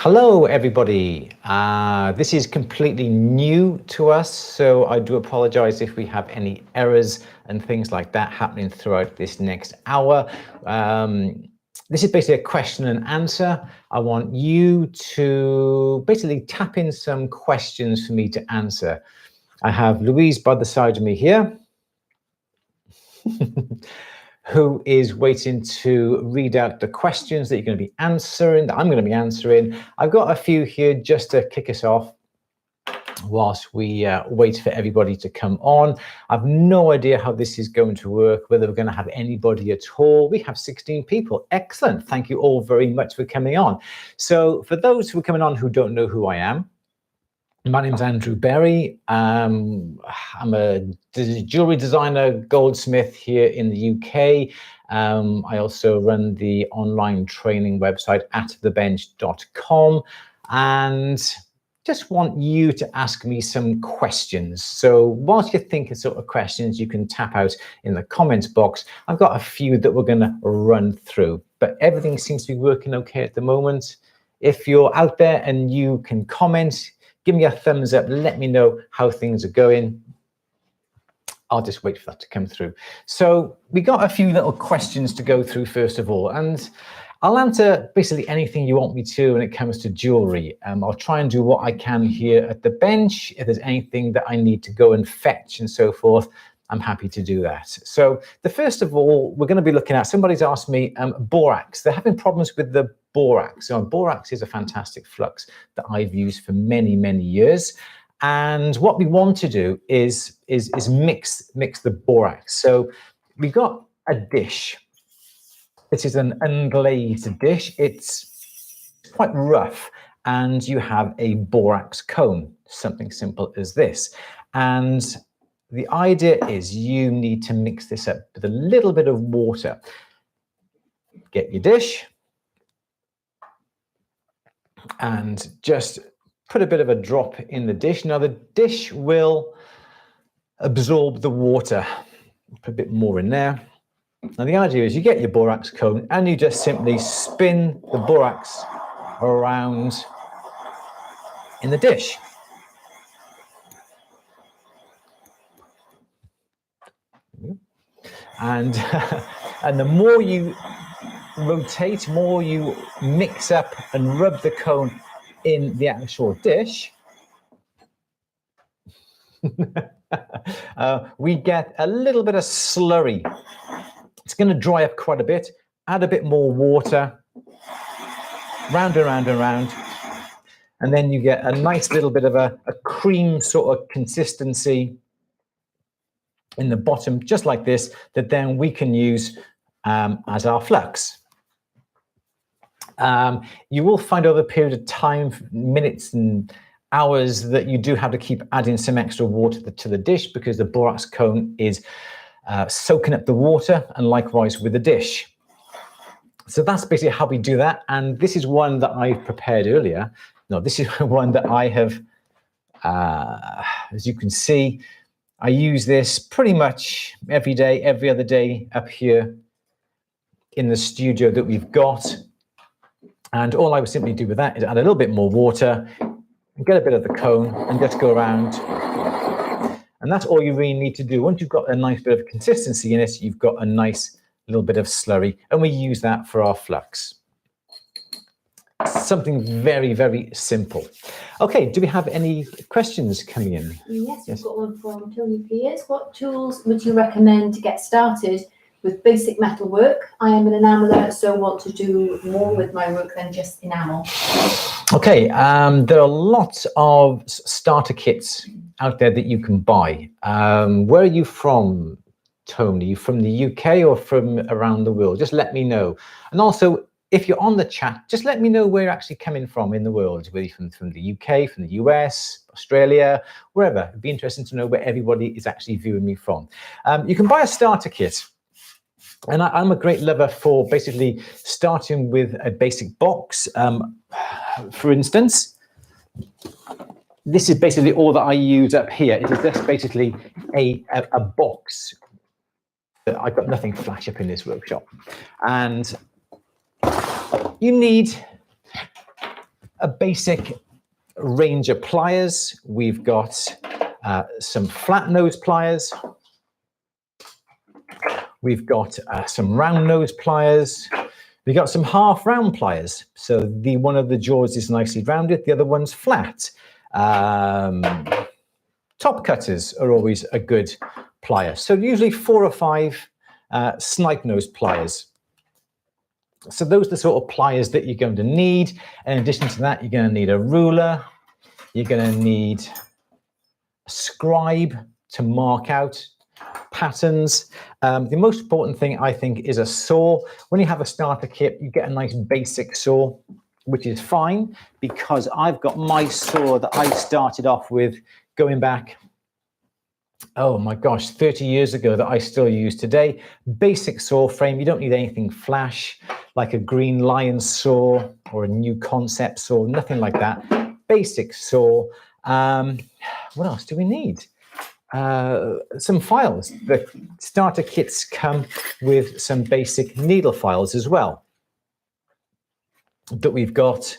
Hello, everybody. This is completely new to us, so I do apologize if we have any errors and things like that happening throughout this next hour. This is basically a question and answer. I want you to basically tap in some questions for me to answer. I have Louise by the side of me here, who is waiting to read out the questions that you're going to be answering, that I'm going to be answering. I've got a few here just to kick us off whilst we wait for everybody to come on. I've no idea how this is going to work, whether we're going to have anybody at all. We have 16 people. Excellent. Thank you all very much for coming on. So for those who are coming on who don't know who I am, my name's Andrew Berry. I'm a jewellery designer, goldsmith here in the UK. I also run the online training website at thebench.com, and just want you to ask me some questions. So whilst you're thinking sort of questions, you can tap out in the comments box. I've got a few that we're going to run through, but everything seems to be working okay at the moment. If you're out there and you can comment, give me a thumbs up, let me know how things are going. I'll just wait for that to come through. So we got a few little questions to go through first of all, and I'll answer basically anything you want me to when it comes to jewellery. I'll try and do what I can here at the bench. If there's anything that I need to go and fetch and so forth, I'm happy to do that. So the first of all, we're going to be looking at, somebody's asked me, borax. They're having problems with the borax. So borax is a fantastic flux that I've used for many, many years. And what we want to do is mix the borax. So we've got a dish. This is an unglazed dish. It's quite rough. And you have a borax cone, something simple as this. And the idea is you need to mix this up with a little bit of water. Get your dish and just put a bit of a drop in the dish. Now the dish will absorb the water. Put a bit more in there. Now the idea is you get your borax cone and you just simply spin the borax around in the dish. And the more you rotate, more you mix up and rub the cone in the actual dish, we get a little bit of slurry. It's going to dry up quite a bit. Add a bit more water, round and round and round, and then you get a nice little bit of a cream sort of consistency in the bottom, just like this, that then we can use as our flux. You will find over a period of time, minutes and hours, that you do have to keep adding some extra water to the dish because the borax cone is soaking up the water, and likewise with the dish. So that's basically how we do that. And this is one that I prepared earlier. No, this is one that I have, as you can see, I use this pretty much every day, every other day up here in the studio that we've got. And all I would simply do with that is add a little bit more water, get a bit of the cone, and just go around. And that's all you really need to do. Once you've got a nice bit of consistency in it, you've got a nice little bit of slurry, and we use that for our flux. Something very, very simple. Okay, do we have any questions coming in? Yes, we've got one from Tony Pierce. What tools would you recommend to get started with basic metal work? I am an enameller, so want to do more with my work than just enamel. Okay, there are lots of starter kits out there that you can buy. Where are you from, Tony? Are you from the UK or from around the world? Just let me know. And also, if you're on the chat, just let me know where you're actually coming from in the world, whether you're from the UK, from the US, Australia, wherever. It'd be interesting to know where everybody is actually viewing me from. You can buy a starter kit. And I'm a great lover for basically starting with a basic box. For instance, this is basically all that I use up here. It is just basically a box. I've got nothing flash up in this workshop. And you need a basic range of pliers. We've got some flat nose pliers. We've got some round nose pliers. We've got some half round pliers. So one of the jaws is nicely rounded, the other one's flat. Top cutters are always a good plier. So usually 4 or 5 snipe nose pliers. So those are the sort of pliers that you're going to need. In addition to that, you're going to need a ruler. You're going to need a scribe to mark out patterns. The most important thing, I think, is a saw. When you have a starter kit, you get a nice basic saw, which is fine because I've got my saw that I started off with going back, oh my gosh, 30 years ago that I still use today. Basic saw frame. You don't need anything flash like a green lion saw or a new concept saw, nothing like that. Basic saw. What else do we need? Some files. The starter kits come with some basic needle files as well that we've got.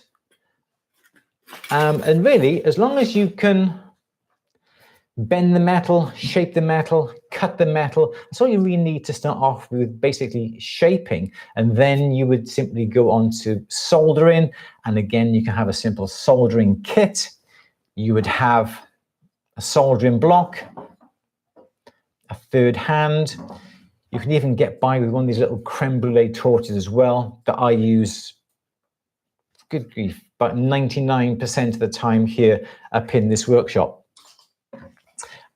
And really, as long as you can bend the metal, shape the metal, cut the metal, that's all you really need to start off with, basically shaping. And then you would simply go on to soldering. And again, you can have a simple soldering kit. You would have a soldering block, a third hand. You can even get by with one of these little creme brulee torches as well that I use, good grief, about 99% of the time here up in this workshop.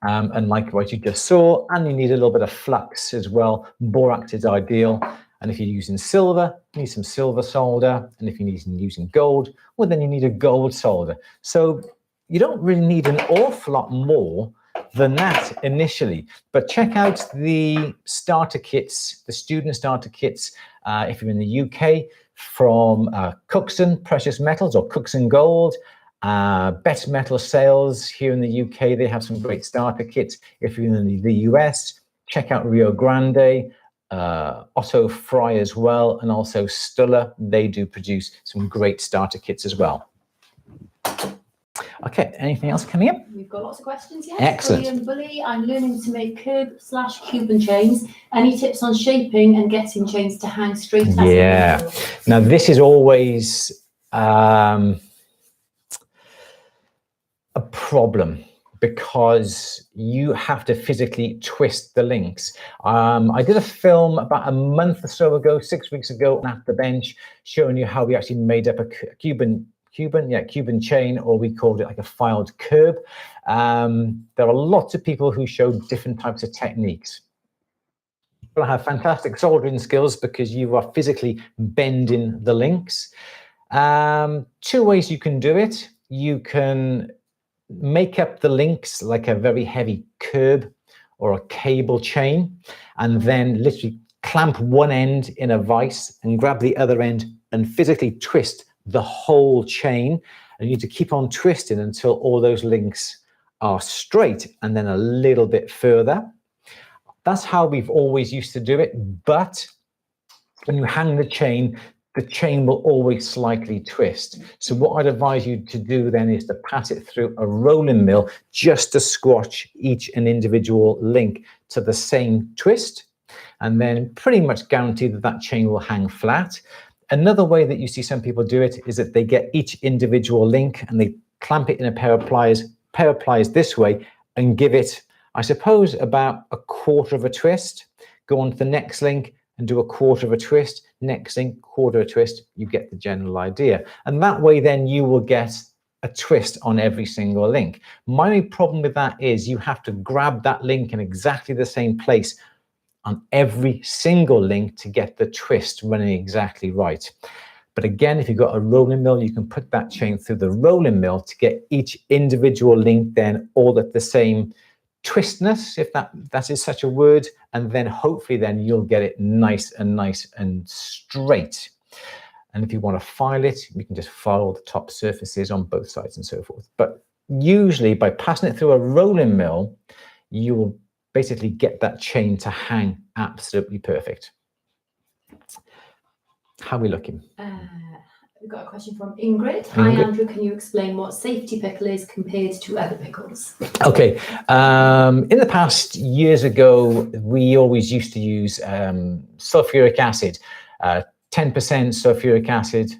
And like what you just saw, and you need a little bit of flux as well. Borax is ideal. And if you're using silver, you need some silver solder. And if you're using gold, well, then you need a gold solder. So you don't really need an awful lot more than that initially. But check out the starter kits, the student starter kits, if you're in the UK, from Cookson Precious Metals or Cookson Gold. Better Metal Sales here in the UK, they have some great starter kits. If you're in the US, check out Rio Grande, Otto Fry as well, and also Stuller. They do produce some great starter kits as well. Okay, anything else coming in? We've got lots of questions, yes. Excellent. William Bully, I'm learning to make curb/Cuban chains. Any tips on shaping and getting chains to hang straight? Yeah. Now this is always a problem because you have to physically twist the links. I did a film about a month or so ago, 6 weeks ago, on At the Bench, showing you how we actually made up a Cuban chain, or we called it like a filed curb. There are lots of people who show different types of techniques. You'll have fantastic soldering skills because you are physically bending the links. 2 ways you can do it. You can make up the links like a very heavy curb or a cable chain, and then literally clamp one end in a vise and grab the other end and physically twist the whole chain. And you need to keep on twisting until all those links are straight and then a little bit further. That's how we've always used to do it. But when you hang the chain will always slightly twist. So what I'd advise you to do then is to pass it through a rolling mill just to squash each and individual link to the same twist, and then pretty much guarantee that that chain will hang flat. Another way that you see some people do it is that they get each individual link and they clamp it in a pair of pliers this way and give it, I suppose, about a quarter of a twist. Go on to the next link and do a quarter of a twist, next link, quarter of a twist. You get the general idea. And that way then you will get a twist on every single link. My only problem with that is you have to grab that link in exactly the same place on every single link to get the twist running exactly right. But again, if you've got a rolling mill, you can put that chain through the rolling mill to get each individual link then all at the same twistness, if that is such a word, and then hopefully then you'll get it nice and straight. And if you want to file it, you can just file the top surfaces on both sides and so forth. But usually by passing it through a rolling mill, you will basically get that chain to hang absolutely perfect. How are we looking? We've got a question from Ingrid. Hi, Andrew. Can you explain what safety pickle is compared to other pickles? Okay. In the past, years ago, we always used to use sulfuric acid, 10% sulfuric acid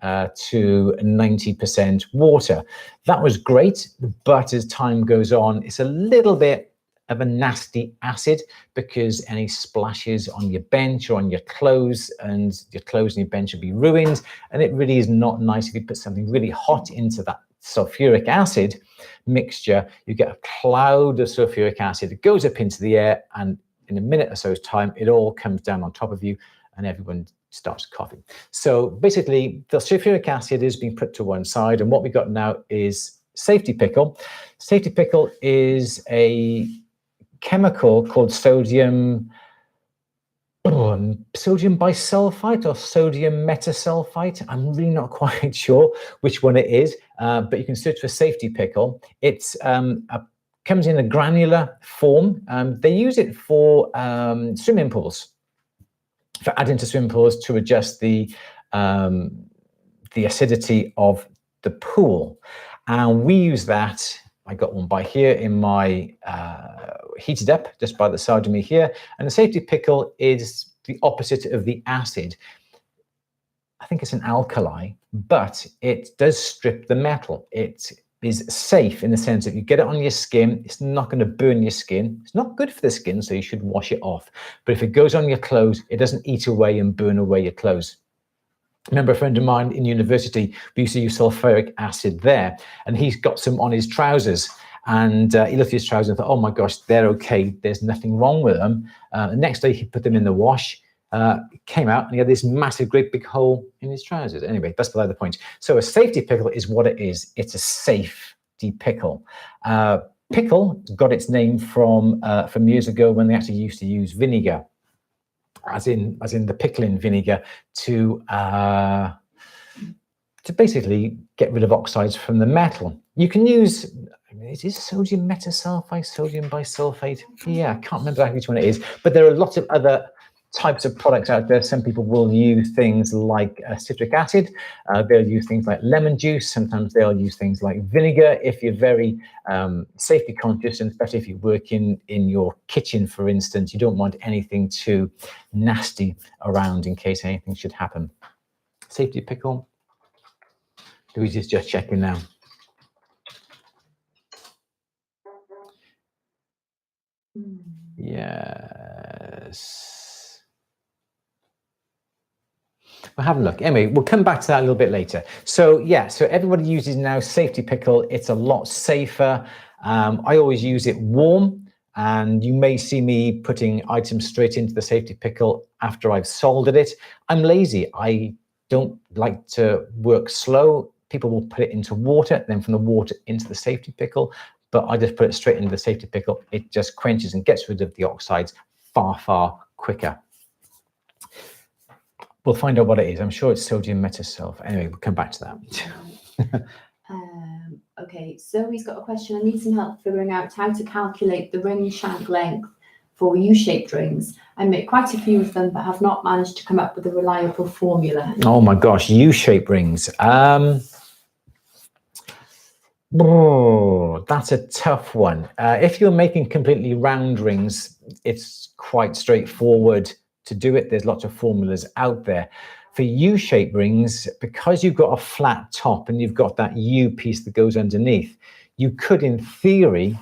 to 90% water. That was great, but as time goes on, it's a little bit of a nasty acid because any splashes on your bench or on your clothes and your bench will be ruined. And it really is not nice if you put something really hot into that sulfuric acid mixture. You get a cloud of sulfuric acid. It goes up into the air, and in a minute or so's time, it all comes down on top of you and everyone starts coughing. So basically, the sulfuric acid is being put to one side, and what we got now is safety pickle. Safety pickle is a chemical called sodium bisulfite or sodium metasulfite. I'm really not quite sure which one it is, but you can search for safety pickle. It's comes in a granular form. They use it for swimming pools, for adding to swimming pools to adjust the acidity of the pool. And we use that. I got one by here in my heated up, just by the side of me here. And the safety pickle is the opposite of the acid. I think it's an alkali, but it does strip the metal. It is safe in the sense that you get it on your skin, it's not going to burn your skin. It's not good for the skin, so you should wash it off. But if it goes on your clothes, it doesn't eat away and burn away your clothes. I remember a friend of mine in university, we used to use sulfuric acid there, and he's got some on his trousers. And he looked at his trousers and thought, oh my gosh, they're okay. There's nothing wrong with them. The next day he put them in the wash, came out, and he had this massive, great big hole in his trousers. Anyway, that's beside the point. So a safety pickle is what it is. It's a safety pickle. Pickle got its name from years ago when they actually used to use vinegar, as in the pickling vinegar to basically get rid of oxides from the metal. You can use, it is sodium metasulfite, sodium bisulfate. Yeah, I can't remember exactly which one it is, but there are lots of other types of products out there. Some people will use things like citric acid. They'll use things like lemon juice. Sometimes they'll use things like vinegar. If you're very safety conscious, and especially if you work in your kitchen, for instance, you don't want anything too nasty around in case anything should happen. Safety pickle. Louise is just checking now. Yes. We'll have a look. Anyway, we'll come back to that a little bit later. So yeah, so everybody uses now safety pickle. It's a lot safer. I always use it warm, and you may see me putting items straight into the safety pickle after I've soldered it. I'm lazy. I don't like to work slow. People will put it into water, then from the water into the safety pickle, but I just put it straight into the safety pickle. It just quenches and gets rid of the oxides far, far quicker. We'll find out what it is. I'm sure it's sodium metasulfite. Anyway, we'll come back to that. Okay, Zoe's got a question. I need some help figuring out how to calculate the ring shank length for U-shaped rings. I make quite a few of them, but have not managed to come up with a reliable formula. Oh my gosh, U-shaped rings. Oh, that's a tough one. If you're making completely round rings, it's quite straightforward to do it. There's lots of formulas out there. For U-shaped rings, because you've got a flat top and you've got that U piece that goes underneath, you could, in theory,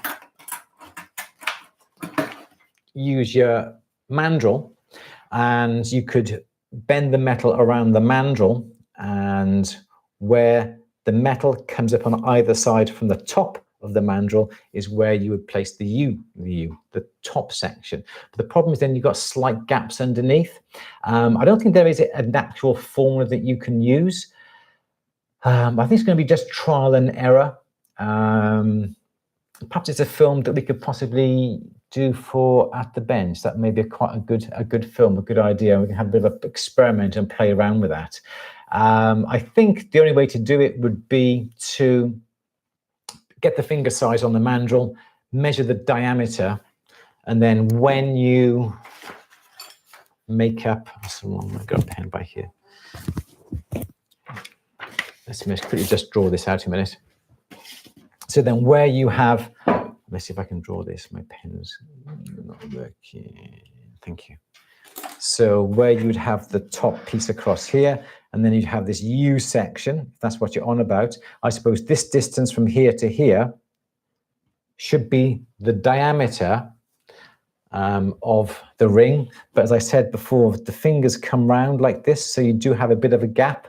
use your mandrel, and you could bend the metal around the mandrel, and where the metal comes up on either side from the top of the mandrel is where you would place the top section. But the problem is then you've got slight gaps underneath. I don't think there is an actual formula that you can use. I think it's going to be just trial and error. Perhaps it's a film that we could possibly do for at the bench. That may be quite a good film, a good idea. We can have a bit of an experiment and play around with that. I think the only way to do it would be to get the finger size on the mandrel, measure the diameter, and then when you make up, I've got a pen by here. let's quickly just draw this out a minute. So then where you have, let's see if I can draw this. My pen's not working. Thank you. So where you'd have the top piece across here, and then you'd have this U section, if that's what you're on about. I suppose this distance from here to here should be the diameter of the ring. But as I said before, the fingers come round like this, so you do have a bit of a gap.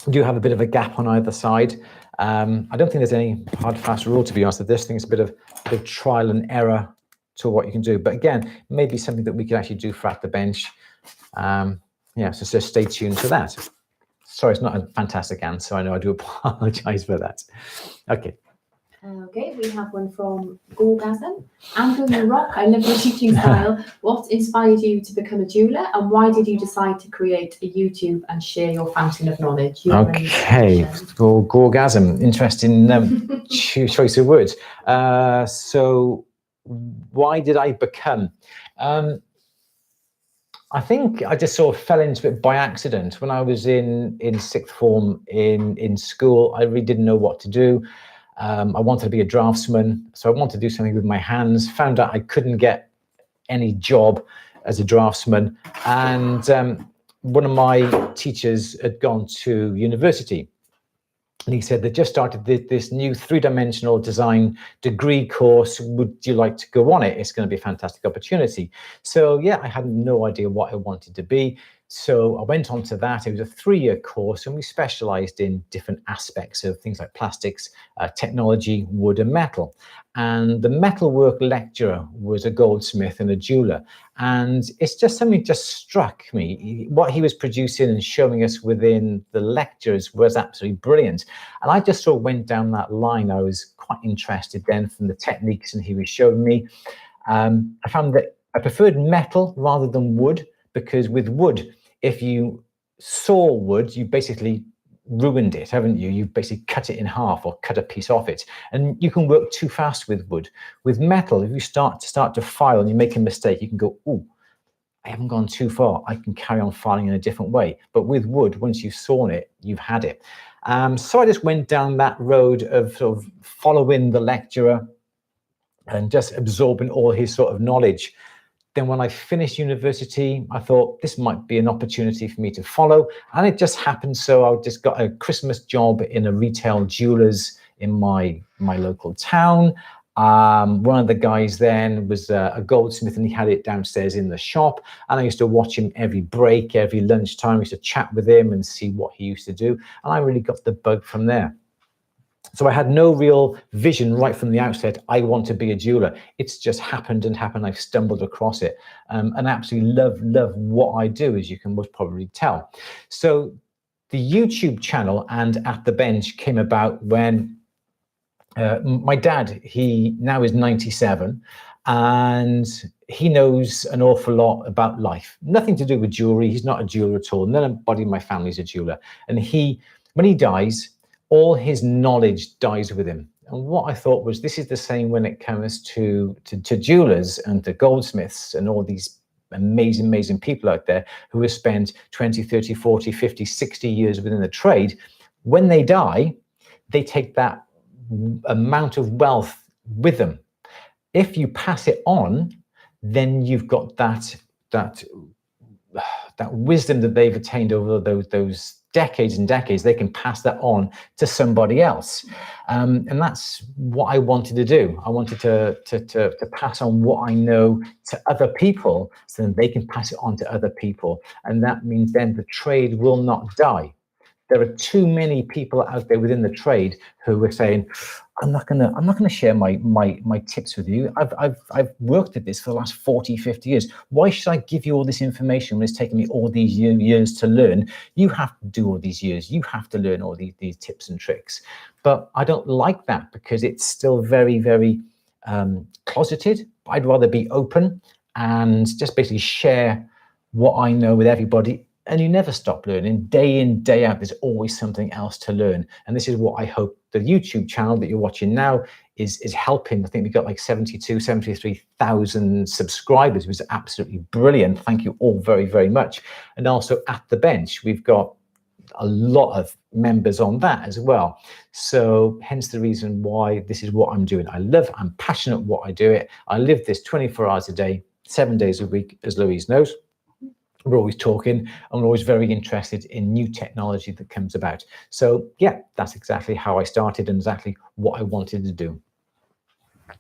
You do have a bit of a gap on either side. I don't think there's any hard, fast rule, to be honest, with this. I think it's a bit of trial and error to what you can do. But again, maybe something that we could actually do for at the bench. Yeah, so just stay tuned to that. Sorry, it's not a fantastic answer. I know, I do apologize for that. Okay. Okay, we have one from Gorgasm. Andrew, you rock. I love your teaching style. What inspired you to become a jeweler, and why did you decide to create a YouTube and share your fountain of knowledge? Okay, Gorgasm. Interesting choice of words. So why did I become? I think I just sort of fell into it by accident. When I was in sixth form in school, I really didn't know what to do. I wanted to be a draftsman, so I wanted to do something with my hands. Found out I couldn't get any job as a draftsman, and one of my teachers had gone to university, and he said they just started this new three-dimensional design degree course. Would you like to go on it? It's going to be a fantastic opportunity. So yeah, I had no idea what I wanted to be. So I went on to that. It was a 3-year course, and we specialized in different aspects of things like plastics, technology, wood, and metal. And the metalwork lecturer was a goldsmith and a jeweler. And it's just something just struck me. What he was producing and showing us within the lectures was absolutely brilliant. And I just sort of went down that line. I was quite interested then from the techniques and he was showing me. I found that I preferred metal rather than wood, because with wood, if you saw wood, you basically ruined it, haven't you? You basically cut it in half or cut a piece off it. And you can work too fast with wood. With metal, if you start to file and you make a mistake, you can go, oh, I haven't gone too far. I can carry on filing in a different way. But with wood, once you've sawn it, you've had it. So I just went down that road of sort of following the lecturer and just absorbing all his sort of knowledge. Then when I finished university, I thought this might be an opportunity for me to follow. And it just happened. So I just got a Christmas job in a retail jeweler's in my local town. One of the guys then was a goldsmith, and he had it downstairs in the shop. And I used to watch him every break, every lunchtime. I used to chat with him and see what he used to do. And I really got the bug from there. So I had no real vision right from the outset. I want to be a jeweler. It's just happened and happened. I've stumbled across it and absolutely love what I do, as you can most probably tell. So the YouTube channel and At the Bench came about when my dad, he now is 97, and he knows an awful lot about life. Nothing to do with jewelry. He's not a jeweler at all. Nobody in my family is a jeweler. And when he dies, all his knowledge dies with him. And what I thought was, this is the same when it comes to jewelers and to goldsmiths and all these amazing people out there who have spent 20, 30, 40, 50, 60 years within the trade. When they die, they take that amount of wealth with them. If you pass it on, then you've got that wisdom that they've attained over those decades and decades. They can pass that on to somebody else, and that's what I wanted to do. I wanted to pass on what I know to other people, so that they can pass it on to other people, and that means then the trade will not die. There are too many people out there within the trade who are saying, I'm not gonna share my tips with you. I've worked at this for the last 40, 50 years. Why should I give you all this information when it's taken me all these years to learn? You have to do all these years. You have to learn all these tips and tricks. But I don't like that, because it's still very, very closeted. I'd rather be open and just basically share what I know with everybody. And you never stop learning. Day in, day out, there's always something else to learn. And this is what I hope the YouTube channel that you're watching now is helping. I think we've got like 73,000 subscribers, which is absolutely brilliant. Thank you all very, very much. And also At the Bench, we've got a lot of members on that as well. So hence the reason why this is what I'm doing. I'm passionate what I do it. I live this 24 hours a day, 7 days a week, as Louise knows. We're always talking, and we're always very interested in new technology that comes about. So yeah, that's exactly how I started and exactly what I wanted to do. Can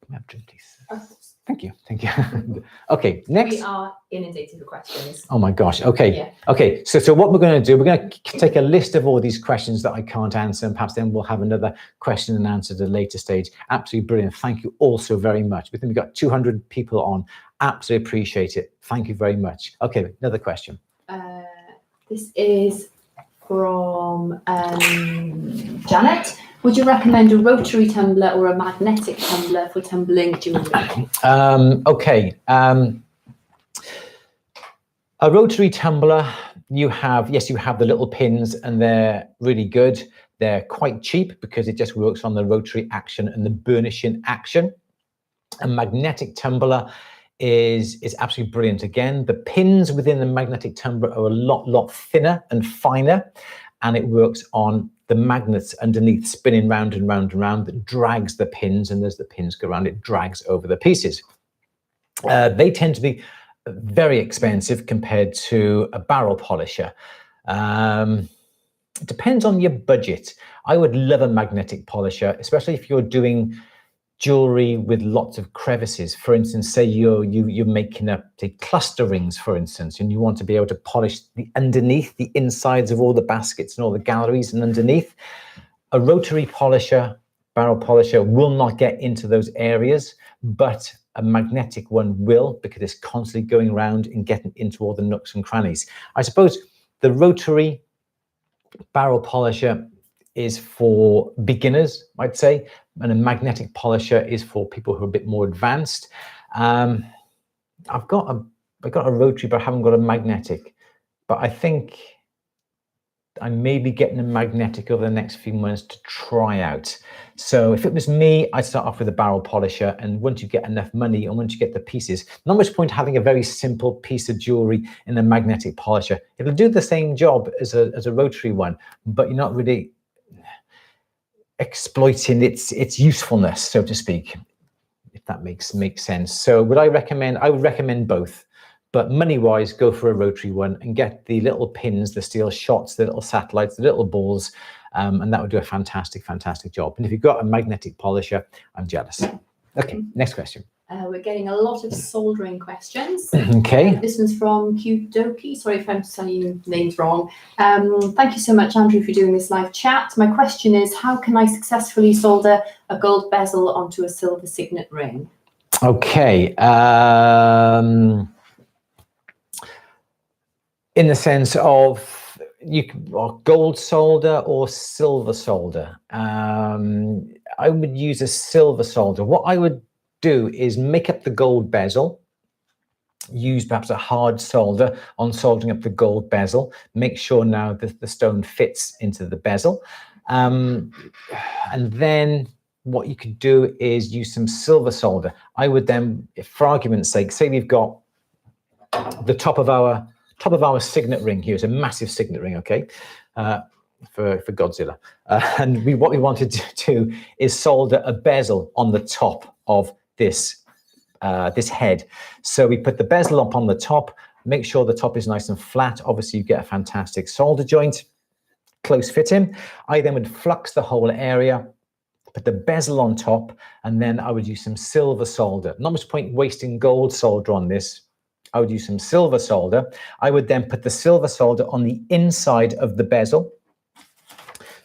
I have a drink, please? Thank you. Okay, next. We are inundated with questions. Oh my gosh. Okay. Yeah. Okay. So what we're going to do, we're going to take a list of all these questions that I can't answer, and perhaps then we'll have another question and answer at a later stage. Absolutely brilliant. Thank you all so very much. We think we've got 200 people on. Absolutely appreciate it. Thank you very much. Okay, another question. This is from Janet. Would you recommend a rotary tumbler or a magnetic tumbler for tumbling jewellery? Okay. A rotary tumbler, you have the little pins, and they're really good. They're quite cheap because it just works on the rotary action and the burnishing action. A magnetic tumbler is absolutely brilliant. Again, the pins within the magnetic tumbler are a lot thinner and finer, and it works on the magnets underneath spinning round and round and round that drags the pins, and as the pins go around, it drags over the pieces. They tend to be very expensive compared to a barrel polisher. It depends on your budget. I would love a magnetic polisher, especially if you're doing jewelry with lots of crevices. For instance, say you're making up, say, cluster rings, for instance, and you want to be able to polish the underneath, the insides of all the baskets and all the galleries and underneath. A rotary polisher, barrel polisher, will not get into those areas, but a magnetic one will, because it's constantly going around and getting into all the nooks and crannies. I suppose the rotary barrel polisher is for beginners, I'd say, and a magnetic polisher is for people who are a bit more advanced. I've got a rotary, but I haven't got a magnetic. But I think I may be getting a magnetic over the next few months to try out. So if it was me, I'd start off with a barrel polisher, and once you get enough money and once you get the pieces, not much point having a very simple piece of jewelry in a magnetic polisher. It'll do the same job as a rotary one, but you're not really exploiting its usefulness, so to speak, if that makes sense. So would I recommend? I would recommend both, but money-wise, go for a rotary one and get the little pins, the steel shots, the little satellites, the little balls, and that would do a fantastic job. And if you've got a magnetic polisher, I'm jealous. Okay, next question. We're getting a lot of soldering questions. Okay. This one's from Cute Doki. Sorry if I'm saying names wrong. Thank you so much, Andrew, for doing this live chat. My question is, how can I successfully solder a gold bezel onto a silver signet ring? Okay. In the sense of gold solder or silver solder. I would use a silver solder. What I would do is make up the gold bezel, use perhaps a hard solder on soldering up the gold bezel, make sure now that the stone fits into the bezel. And then what you could do is use some silver solder. I would then, for argument's sake, say we've got the top of our signet ring here. It's a massive signet ring, okay, for Godzilla. And what we wanted to do is solder a bezel on the top of this head. So we put the bezel up on the top, make sure the top is nice and flat. Obviously, you get a fantastic solder joint, close fitting. I then would flux the whole area, put the bezel on top, and then I would use some silver solder. Not much point wasting gold solder on this. I would use some silver solder. I would then put the silver solder on the inside of the bezel.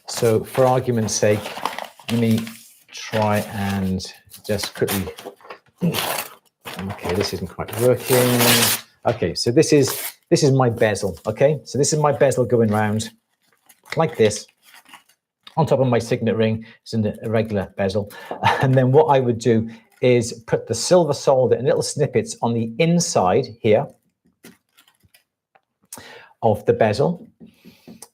So for argument's sake, let me try and just quickly, okay, this isn't quite working. Okay, so this is my bezel, okay? So this is my bezel going round like this on top of my signet ring. It's an irregular bezel. And then what I would do is put the silver solder in little snippets on the inside here of the bezel.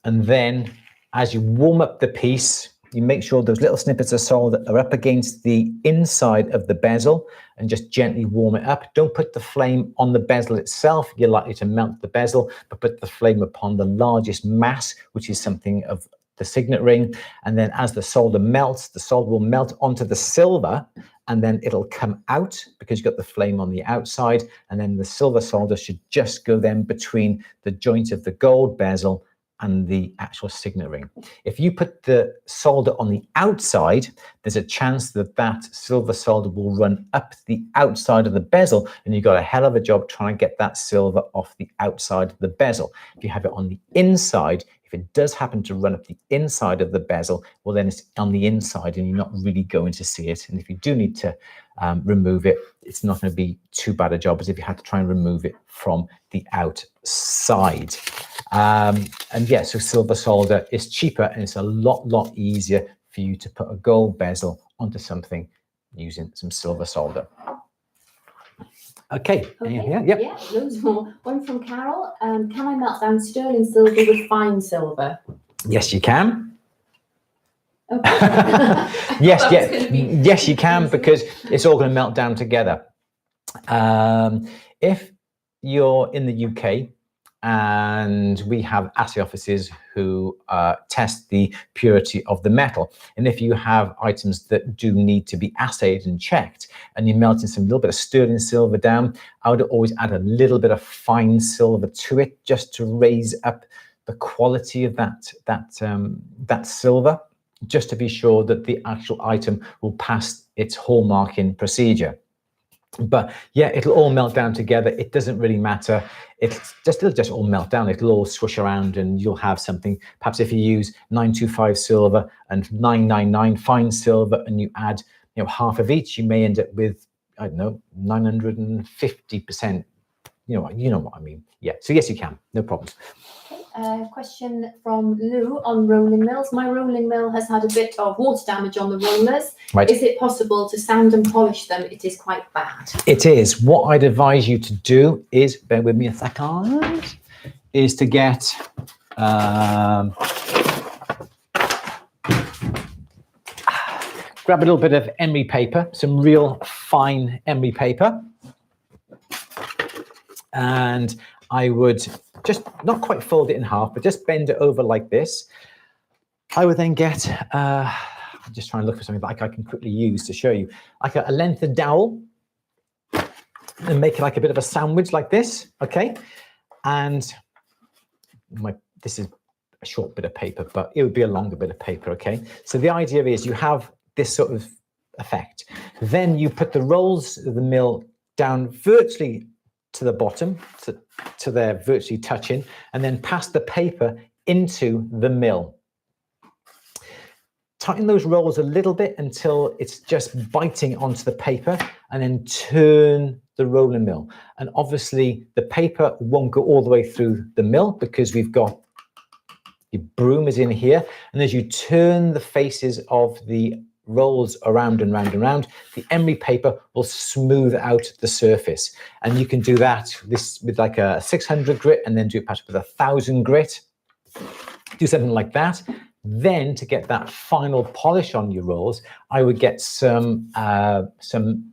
And then as you warm up the piece, you make sure those little snippets of solder are up against the inside of the bezel and just gently warm it up. Don't put the flame on the bezel itself. You're likely to melt the bezel, but put the flame upon the largest mass, which is something of the signet ring. And then as the solder melts, the solder will melt onto the silver, and then it'll come out because you've got the flame on the outside. And then the silver solder should just go then between the joint of the gold bezel and the actual signet ring. If you put the solder on the outside, there's a chance that that silver solder will run up the outside of the bezel, and you've got a hell of a job trying to get that silver off the outside of the bezel. If you have it on the inside, if it does happen to run up the inside of the bezel, well, then it's on the inside and you're not really going to see it. And if you do need to remove it, it's not going to be too bad a job as if you had to try and remove it from the outside. And yeah, so silver solder is cheaper and it's a lot easier for you to put a gold bezel onto something using some silver solder. Okay. Okay. Yep. Yeah, loads more. One from Carol. Can I melt down sterling silver with fine silver? Yes, you can. Okay. Yes, you can, because it's all going to melt down together. If you're in the UK, and we have assay offices who test the purity of the metal. And if you have items that do need to be assayed and checked, and you're melting some little bit of sterling silver down, I would always add a little bit of fine silver to it just to raise up the quality of that silver, just to be sure that the actual item will pass its hallmarking procedure. But yeah, it'll all melt down together. It doesn't really matter. It'll just all melt down. It'll all swoosh around and you'll have something. Perhaps if you use 925 silver and 999 fine silver and you add, half of each, you may end up with, I don't know, 950%. You know what I mean. Yeah. So yes, you can. No problems. Question from Lou on rolling mills. My rolling mill has had a bit of water damage on the rollers. Right. Is it possible to sand and polish them? It is quite bad. It is. What I'd advise you to do is, bear with me a second, is to get grab a little bit of emery paper, some real fine emery paper, and I would just not quite fold it in half, but just bend it over like this. I would then get, I'm just trying to look for something like I can quickly use to show you, like a length of dowel, and make it like a bit of a sandwich like this, okay? And this is a short bit of paper, but it would be a longer bit of paper, okay? So the idea is you have this sort of effect. Then you put the rolls of the mill down virtually to the bottom, to there virtually touching, and then pass the paper into the mill. Tighten those rolls a little bit until it's just biting onto the paper, and then turn the rolling mill. And obviously the paper won't go all the way through the mill because we've got your broom is in here. And as you turn the faces of the rolls around and round and round, the emery paper will smooth out the surface. And you can do that with like a 600 grit, and then do it perhaps with 1,000 grit. Do something like that. Then to get that final polish on your rolls, I would get some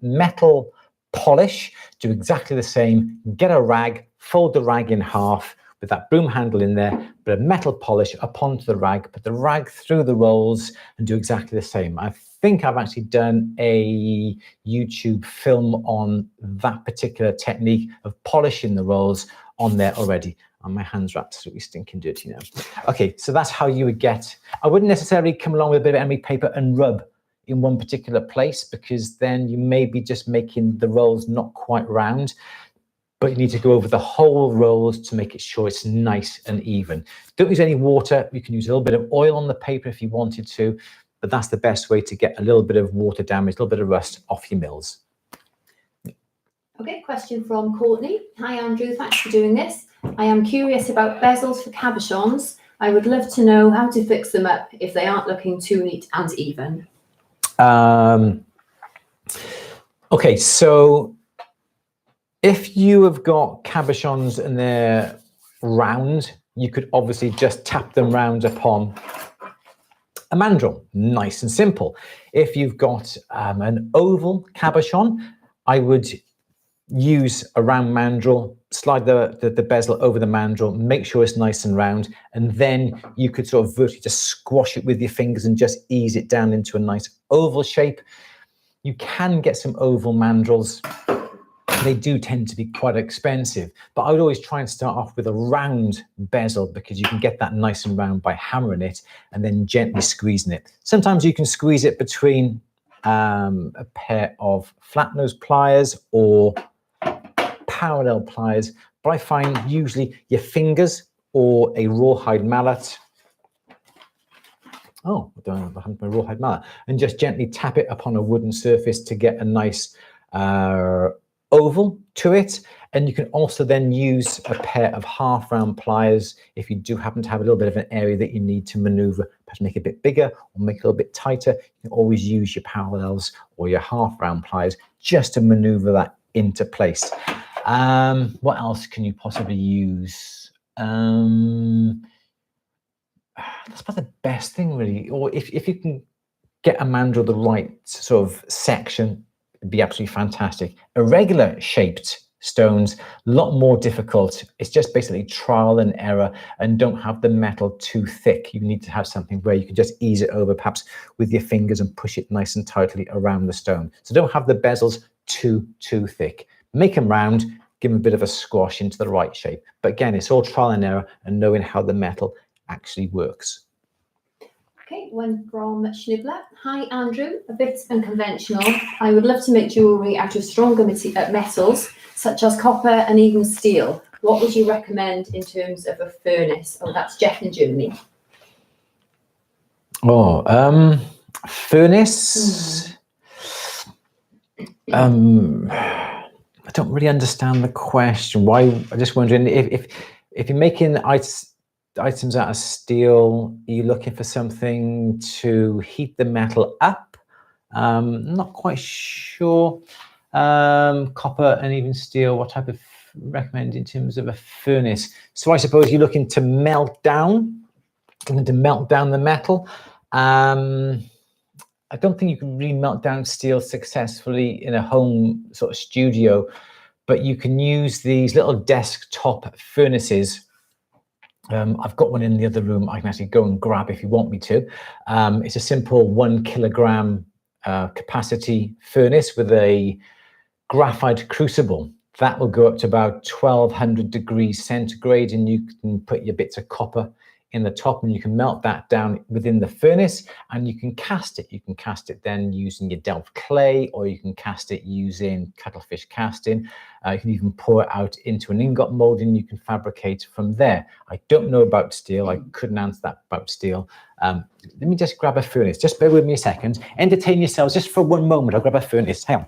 metal polish, do exactly the same, get a rag, fold the rag in half with that broom handle in there, but a metal polish upon the rag, put the rag through the rolls and do exactly the same. I think I've actually done a YouTube film on that particular technique of polishing the rolls on there already. And my hands are absolutely stinking dirty now. Okay, so that's how you would get, I wouldn't necessarily come along with a bit of emery paper and rub in one particular place, because then you may be just making the rolls not quite round. But you need to go over the whole rolls to make it sure it's nice and even. Don't use any water. You can use a little bit of oil on the paper if you wanted to, but that's the best way to get a little bit of water damage, a little bit of rust off your mills. Okay, question from Courtney. Hi, Andrew. Thanks for doing this. I am curious about bezels for cabochons. I would love to know how to fix them up if they aren't looking too neat and even. Okay, so if you have got cabochons and they're round, you could obviously just tap them round upon A mandrel, nice and simple. If you've got an oval cabochon, I would use a round mandrel, slide the bezel over the mandrel, make sure it's nice and round, and then you could sort of vertically just squash it with your fingers and just ease it down into a nice oval shape. You can get some oval mandrels. They do tend to be quite expensive, but I would always try and start off with a round bezel because you can get that nice and round by hammering it and then gently squeezing it. Sometimes you can squeeze it between a pair of flat nose pliers or parallel pliers, but I find usually your fingers or a rawhide mallet. Oh, I don't have my rawhide mallet, and just gently tap it upon a wooden surface to get a nice oval to it. And you can also then use a pair of half round pliers if you do happen to have a little bit of an area that you need to maneuver, perhaps make it a bit bigger or make it a little bit tighter. You can always use your parallels or your half round pliers just to maneuver that into place. What else can you possibly use? That's about the best thing, really. Or if you can get a mandrel the right sort of section, it'd be absolutely fantastic. Irregular shaped stones, a lot more difficult. It's just basically trial and error, and don't have the metal too thick. You need to have something where you can just ease it over, perhaps with your fingers, and push it nice and tightly around the stone. So don't have the bezels too thick. Make them round, give them a bit of a squash into the right shape. But again, it's all trial and error and knowing how the metal actually works. Okay, one from Schnibbler. Hi Andrew, a bit unconventional. I would love to make jewellery out of stronger metals, such as copper and even steel. What would you recommend in terms of a furnace? Oh, that's Jeff in Germany. Oh, furnace. I don't really understand the question. Why? I'm just wondering if you're making items out of steel, are you looking for something to heat the metal up? Not quite sure. Copper and even steel, what type of recommend in terms of a furnace? So I suppose you're looking to melt down the metal. I don't think you can really melt down steel successfully in a home sort of studio, but you can use these little desktop furnaces. I've got one in the other room I can actually go and grab if you want me to. It's a simple 1 kilogram capacity furnace with a graphite crucible. That will go up to about 1200 degrees centigrade, and you can put your bits of copper in the top, and you can melt that down within the furnace, and you can cast it. You can cast it then using your Delft clay, or you can cast it using cuttlefish casting. You can even pour it out into an ingot mold, and you can fabricate from there. I don't know about steel. I couldn't answer that about steel. Let me just grab a furnace. Just bear with me a second. Entertain yourselves just for one moment. I'll grab a furnace. Hang on.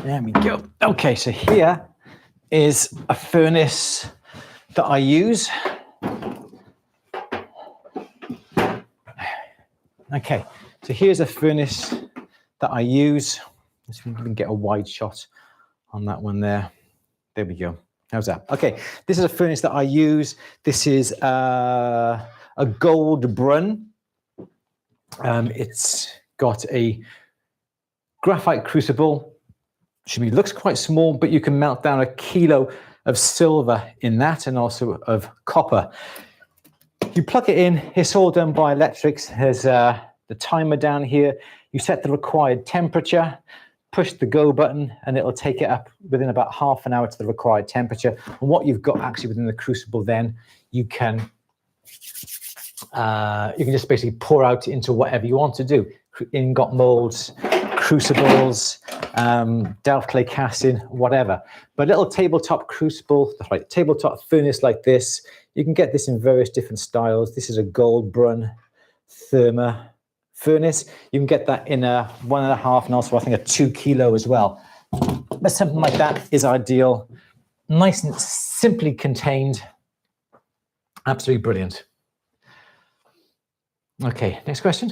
There we go. Okay, so here is a furnace that I use. Okay, so here's a furnace that I use. Let's see if we can get a wide shot on that one there. There we go. How's that? Okay, this is a furnace that I use. This is a gold brun. It's got a graphite crucible. Looks quite small, but you can melt down 1 kilo of silver in that, and also of copper. You plug it in, it's all done by electrics. There's the timer down here. You set the required temperature, push the go button, and it'll take it up within about half an hour to the required temperature. And what you've got actually within the crucible then, you can just basically pour out into whatever you want to do. Ingot molds, crucibles, Delft clay casting, whatever. But a little tabletop crucible, like tabletop furnace like this, you can get this in various different styles. This is a gold brun therma furnace. You can get that in a 1.5 and also I think a 2 kilo as well. But something like that is ideal. Nice and simply contained. Absolutely brilliant. Okay, next question.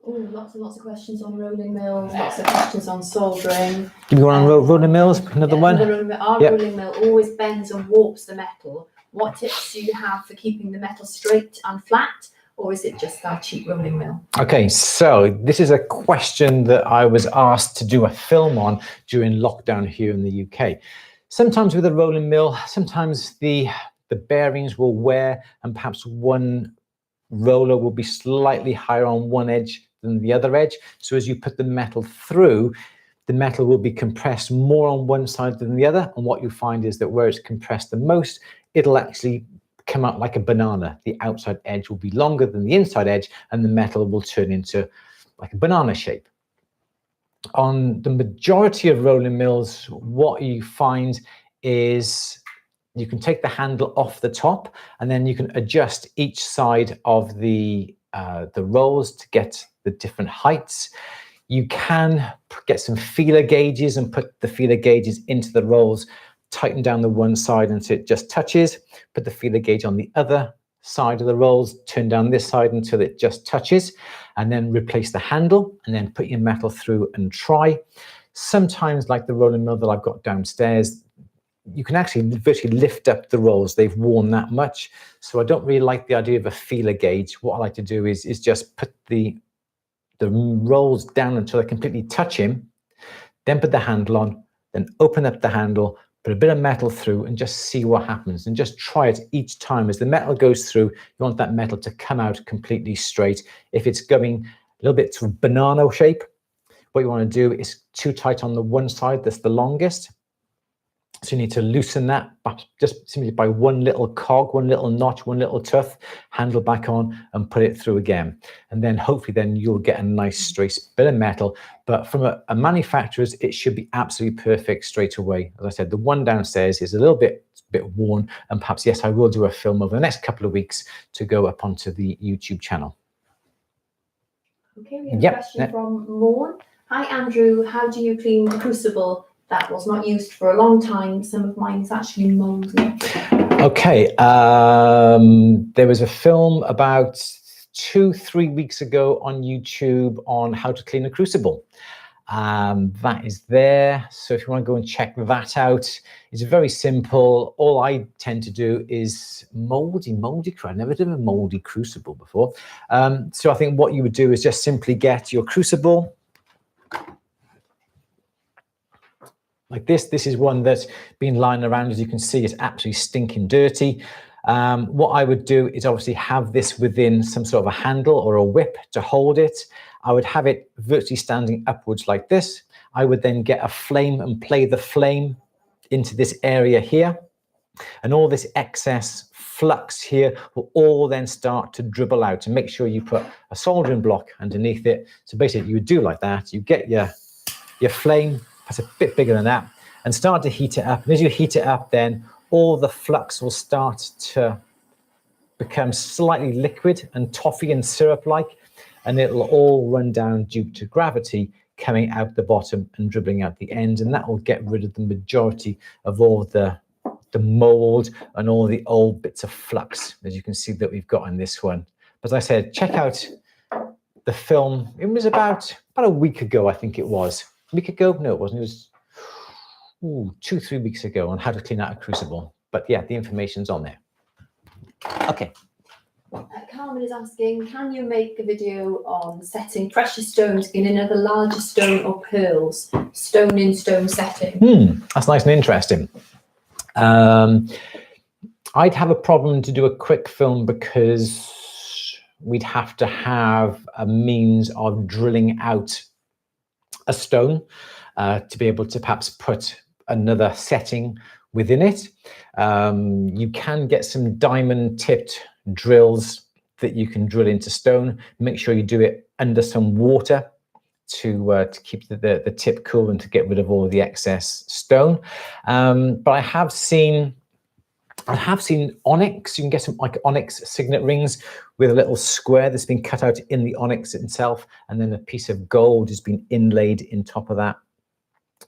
Oh, lots and lots of questions on rolling mills, lots of questions on soldering. Give me one on rolling mills, another one. Our rolling mill always bends and warps the metal. What tips do you have for keeping the metal straight and flat, or is it just our cheap rolling mill? Okay, so this is a question that I was asked to do a film on during lockdown here in the UK. Sometimes with a rolling mill, sometimes the bearings will wear and perhaps one roller will be slightly higher on one edge than the other edge. So as you put the metal through, the metal will be compressed more on one side than the other. And what you find is that where it's compressed the most, it'll actually come out like a banana. The outside edge will be longer than the inside edge, and the metal will turn into like a banana shape. On the majority of rolling mills, what you find is you can take the handle off the top, and then you can adjust each side of the rolls to get the different heights. You can get some feeler gauges and put the feeler gauges into the rolls, tighten down the one side until it just touches, put the feeler gauge on the other side of the rolls, turn down this side until it just touches, and then replace the handle, and then put your metal through and try. Sometimes, like the rolling mill that I've got downstairs, you can actually virtually lift up the rolls. They've worn that much. So I don't really like the idea of a feeler gauge. What I like to do is just put the rolls down until they completely touch him, then put the handle on, then open up the handle, put a bit of metal through and just see what happens, and just try it each time. As the metal goes through, you want that metal to come out completely straight. If it's going a little bit to a banana shape, what you want to do is too tight on the one side that's the longest. So you need to loosen that just simply by one little cog, one little notch, one little tuft, handle back on and put it through again. And then hopefully then you'll get a nice straight bit of metal. But from a manufacturer's, it should be absolutely perfect straight away. As I said, the one downstairs is a little bit worn, and perhaps, yes, I will do a film over the next couple of weeks to go up onto the YouTube channel. Okay, we have a question from Morn. Hi, Andrew. How do you clean the crucible that was not used for a long time? Some of mine is actually mouldy. Okay, there was a film about 2-3 weeks ago on YouTube on how to clean a crucible. That is there. So if you want to go and check that out, it's very simple. All I tend to do is moldy. I've never done a moldy crucible before. So I think what you would do is just simply get your crucible, like this. This is one that's been lying around. As you can see, it's absolutely stinking dirty. What I would do is obviously have this within some sort of a handle or a whip to hold it. I would have it virtually standing upwards like this. I would then get a flame and play the flame into this area here. And all this excess flux here will all then start to dribble out. And make sure you put a soldering block underneath it. So basically you would do like that. You get your flame, that's a bit bigger than that, and start to heat it up. And as you heat it up, then all the flux will start to become slightly liquid and toffee and syrup-like, and it'll all run down due to gravity coming out the bottom and dribbling out the ends, and that will get rid of the majority of all the mold and all the old bits of flux, as you can see that we've got in this one. But as I said, check out the film. It was about a week ago, I think it was. A week ago? No, it wasn't. It was 2-3 weeks ago on how to clean out a crucible. But yeah, the information's on there. Okay. Carmen is asking, can you make a video on setting precious stones in another larger stone or pearls, stone in stone setting? That's nice and interesting. I'd have a problem to do a quick film because we'd have to have a means of drilling out a stone to be able to perhaps put another setting within it. You can get some diamond tipped drills that you can drill into stone. Make sure you do it under some water to keep the tip cool and to get rid of all the excess stone. But I have seen onyx. You can get some like onyx signet rings with a little square that's been cut out in the onyx itself, and then a piece of gold has been inlaid in top of that.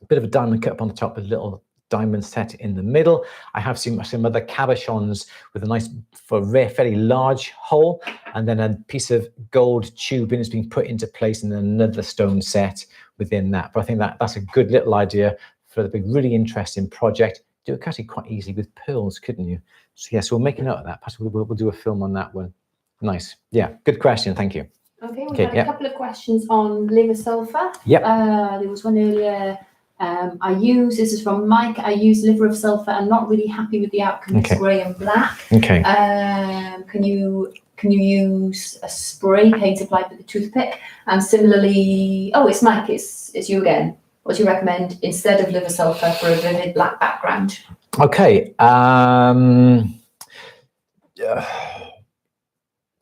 A bit of a diamond cut up on the top with little diamond set in the middle. I have seen some other cabochons with a nice, fairly large hole, and then a piece of gold tubing has been put into place, and then another stone set within that. But I think that's a good little idea for the big, really interesting project. Do it actually quite easily with pearls, couldn't you? So yeah, so we'll make a note of that. Perhaps we'll do a film on that one. Nice. Yeah, good question. Thank you. Okay, we've had a couple of questions on liver sulfur. Yep. There was one earlier. This is from Mike. I use liver of sulfur. I'm not really happy with the outcome. It's grey and black. Okay. Can you use a spray paint applied with a toothpick? And similarly, it's Mike. It's you again. What do you recommend instead of liver sulfur for a vivid black background? Okay.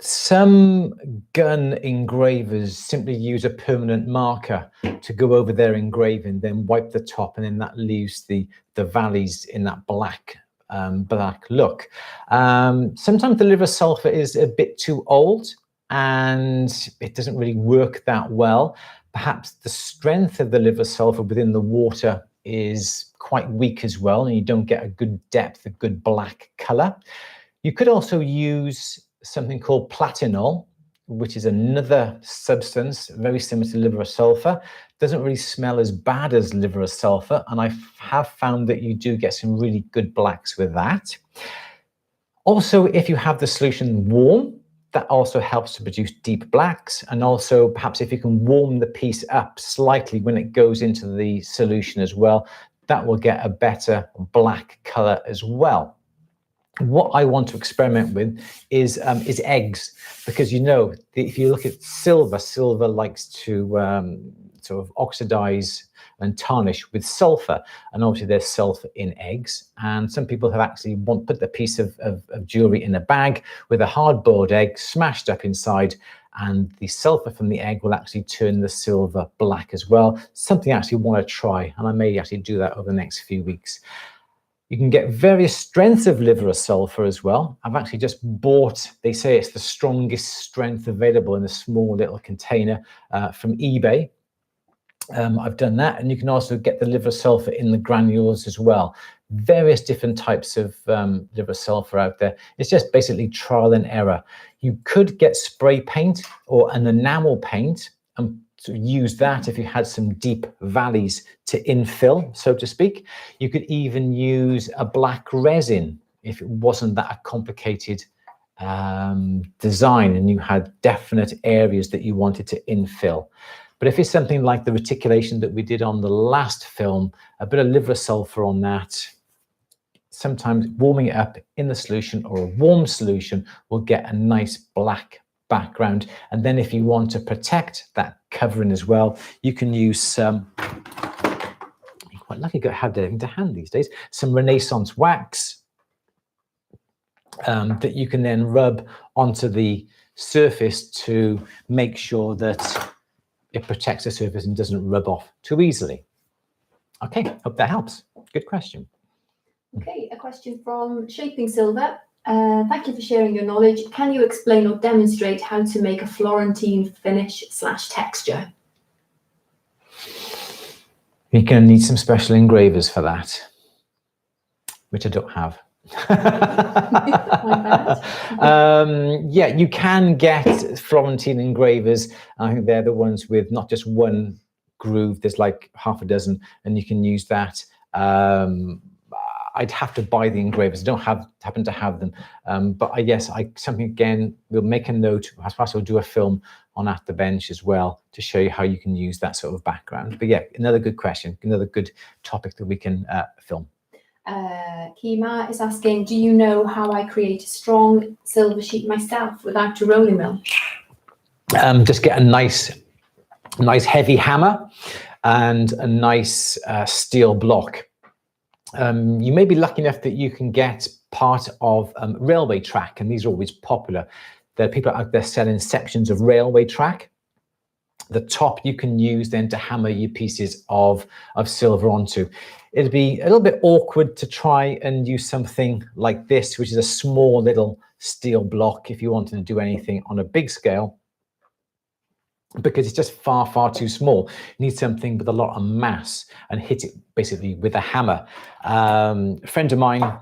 Some gun engravers simply use a permanent marker to go over their engraving, then wipe the top, and then that leaves the valleys in that black look. Sometimes the liver sulfur is a bit too old and it doesn't really work that well. Perhaps the strength of the liver sulfur within the water is quite weak as well, and you don't get a good depth, a good black color. You could also use something called platinol, which is another substance very similar to liver of sulfur. Doesn't really smell as bad as liver of sulfur, and I have found that you do get some really good blacks with that. Also, if you have the solution warm, that also helps to produce deep blacks. And also perhaps if you can warm the piece up slightly when it goes into the solution as well, that will get a better black color as well. What I want to experiment with is eggs, because if you look at silver likes to sort of oxidize and tarnish with sulfur, and obviously there's sulfur in eggs, and some people have actually put the piece of jewelry in a bag with a hard-boiled egg smashed up inside, and the sulfur from the egg will actually turn the silver black as well. Something I actually want to try, and I may actually do that over the next few weeks. You can get various strengths of liver of sulfur as well. I've actually just bought, they say it's the strongest strength available in a small little container from eBay. I've done that, and you can also get the liver sulfur in the granules as well. Various different types of liver sulfur out there. It's just basically trial and error. You could get spray paint or an enamel paint and use that if you had some deep valleys to infill, so to speak. You could even use a black resin if it wasn't that a complicated design and you had definite areas that you wanted to infill. But if it's something like the reticulation that we did on the last film, a bit of liver sulfur on that, sometimes warming it up in the solution or a warm solution will get a nice black background. And then if you want to protect that covering as well, you can use some, you're quite lucky to have that to hand these days, some Renaissance wax that you can then rub onto the surface to make sure that it protects the surface and doesn't rub off too easily. Okay, hope that helps. Good question. Okay, a question from Shaping Silver. Thank you for sharing your knowledge. Can you explain or demonstrate how to make a Florentine finish / texture? You're going to need some special engravers for that, which I don't have. Yeah, you can get Florentine engravers. I think they're the ones with not just one groove, there's like half a dozen, and you can use that. I'd have to buy the engravers. I don't happen to have them, but something again, we'll make a note. Perhaps we'll do a film on At the Bench as well to show you how you can use that sort of background. But yeah, another good question, another good topic that we can film. Kima is asking, do you know how I create a strong silver sheet myself without a rolling mill? Just get a nice heavy hammer and a nice steel block. You may be lucky enough that you can get part of railway track, and these are always popular. There are people out there selling sections of railway track. The top you can use then to hammer your pieces of silver onto. It'd be a little bit awkward to try and use something like this, which is a small little steel block, if you wanted to do anything on a big scale. because it's just far, far too small. You need something with a lot of mass and hit it basically with a hammer. A friend of mine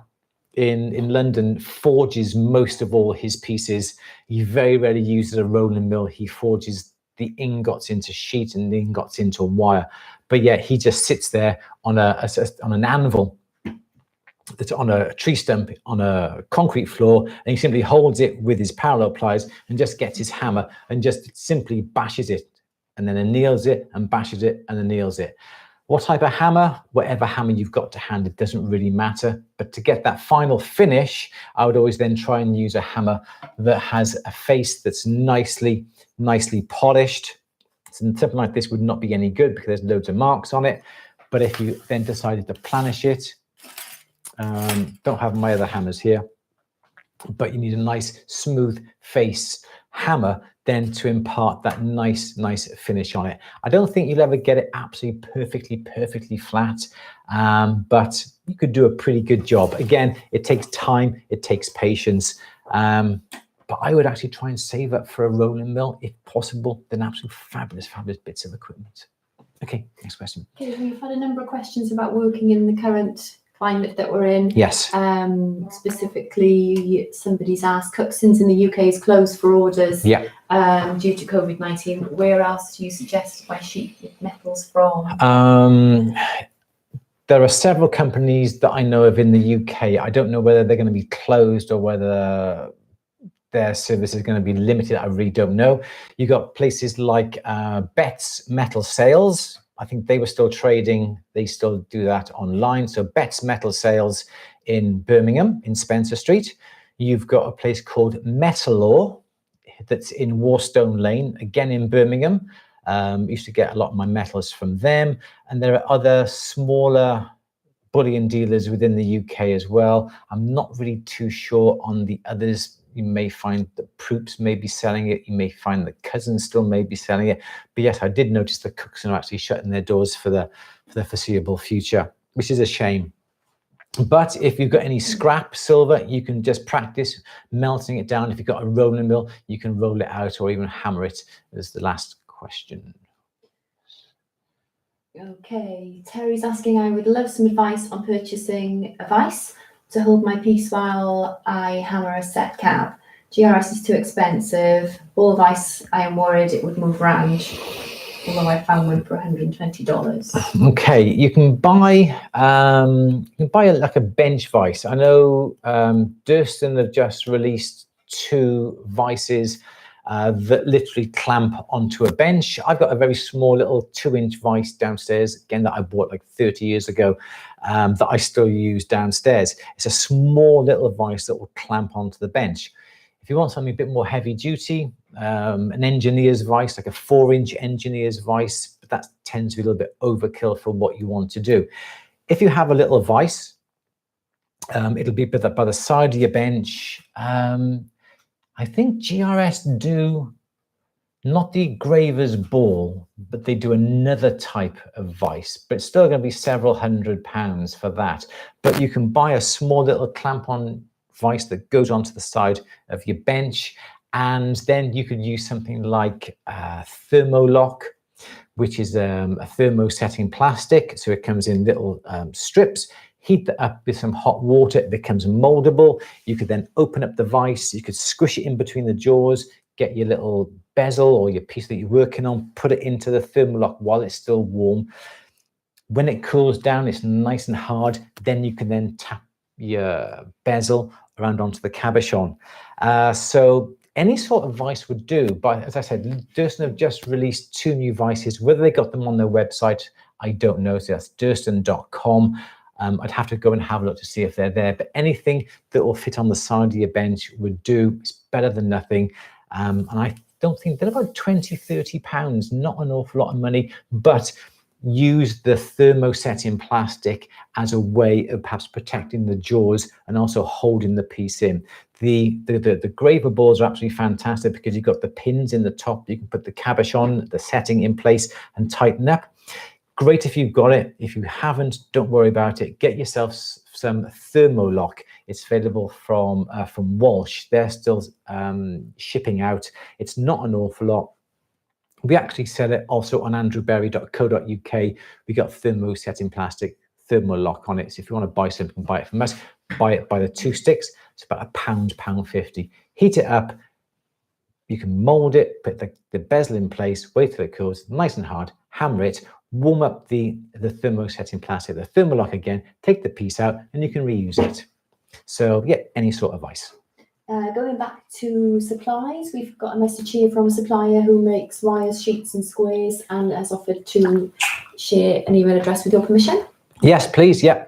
in London forges most of all his pieces. He very rarely uses a rolling mill. He forges the ingots into sheet and the ingots into wire. But yeah, he just sits there on an anvil that's on a tree stump on a concrete floor, and he simply holds it with his parallel pliers and just gets his hammer and just simply bashes it, and then anneals it and bashes it and anneals it. What type of hammer? Whatever hammer you've got to hand, it doesn't really matter. But to get that final finish, I would always then try and use a hammer that has a face that's nicely polished. So something like this would not be any good because there's loads of marks on it. But if you then decided to planish it, don't have my other hammers here, but you need a nice smooth face hammer then to impart that nice finish on it. I don't think you'll ever get it absolutely perfectly flat, but you could do a pretty good job. Again, it takes time, it takes patience, but I would actually try and save up for a rolling mill if possible. Then absolutely fabulous bits of equipment. Okay, next question. Okay, we've had a number of questions about working in the current climate that we're in. Yes. Specifically, somebody's asked, Cuxton's in the UK is closed for orders. Yeah. Due to COVID-19. Where else do you suggest to buy sheet metals from? There are several companies that I know of in the UK. I don't know whether they're going to be closed or whether their service is going to be limited. I really don't know. You got places like Betts Metal Sales. I think they were still trading. They still do that online. So Betts Metal Sales in Birmingham, in Spencer Street. You've got a place called Metalor that's in Warstone Lane, again in Birmingham. Used to get a lot of my metals from them. And there are other smaller bullion dealers within the UK as well. I'm not really too sure on the others. You may find that Proops may be selling it. You may find that Cousins still may be selling it. But yes, I did notice that Cuxton are actually shutting their doors for the foreseeable future, which is a shame. But if you've got any scrap silver, you can just practice melting it down. If you've got a rolling mill, you can roll it out or even hammer it. As the last question. Okay, Terry's asking, I would love some advice on purchasing a vise to hold my piece while I hammer a set cab. GRS is too expensive. Ball vise, I am worried it would move around, although I found one for $120. Okay, you can buy like a bench vise. I know Durston have just released 2 vices that literally clamp onto a bench. I've got a very small little 2-inch vise downstairs, again, that I bought like 30 years ago, that I still use downstairs. It's a small little vise that will clamp onto the bench. If you want something a bit more heavy duty, an engineer's vise, like a 4-inch engineer's vise, but that tends to be a little bit overkill for what you want to do. If you have a little vise, it'll be by the side of your bench. I think GRS do not the graver's ball, but they do another type of vise, but it's still going to be several £100s for that. But you can buy a small little clamp-on vise that goes onto the side of your bench, and then you could use something like Thermolock, which is a thermosetting plastic. So it comes in little strips. Heat that up with some hot water, it becomes moldable. You could then open up the vise, you could squish it in between the jaws, get your little bezel or your piece that you're working on, put it into the Thermolock while it's still warm. When it cools down, it's nice and hard. Then you can then tap your bezel around onto the cabochon. So any sort of vise would do. But as I said, Durston have just released 2 new vices. Whether they got them on their website, I don't know. So that's durston.com. I'd have to go and have a look to see if they're there, but anything that will fit on the side of your bench would do. It's better than nothing. And I don't think they're about £20–30, not an awful lot of money, but use the thermosetting plastic as a way of perhaps protecting the jaws and also holding the piece in. The graver balls are absolutely fantastic because you've got the pins in the top. You can put the cabochon, the setting in place and tighten up. Great if you've got it. If you haven't, don't worry about it. Get yourself some Thermolock. It's available from Walsh. They're still shipping out. It's not an awful lot. We actually sell it also on andrewberry.co.uk. We got thermosetting plastic, thermal lock on it. So if you want to buy something, buy it from us. Buy it by the 2 sticks. It's about £1.50. Heat it up. You can mold it, put the bezel in place, wait till it cools, nice and hard, hammer it, warm up the thermosetting plastic, the thermal lock again, take the piece out, and you can reuse it. So yeah, any sort of ice. Going back to supplies, we've got a message here from a supplier who makes wires, sheets and squares and has offered to share an email address with your permission. Yes, please. Yeah,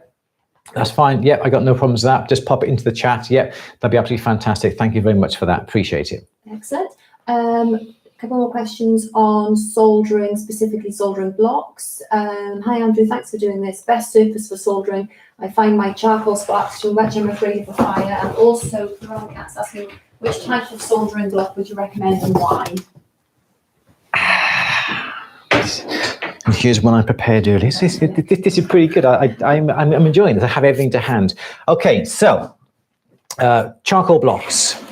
that's fine. Yeah, I got no problems with that. Just pop it into the chat. Yeah, that'd be absolutely fantastic. Thank you very much for that. Appreciate it. Excellent. A couple more questions on soldering, specifically soldering blocks. Hi Andrew, thanks for doing this. Best surface for soldering. I find my charcoal sparks too much. I'm afraid of a fire. And also, Veronic's asking, which type of soldering block would you recommend and why? And here's one I prepared earlier. This is pretty good. I'm enjoying this. I have everything to hand. Okay, so charcoal blocks.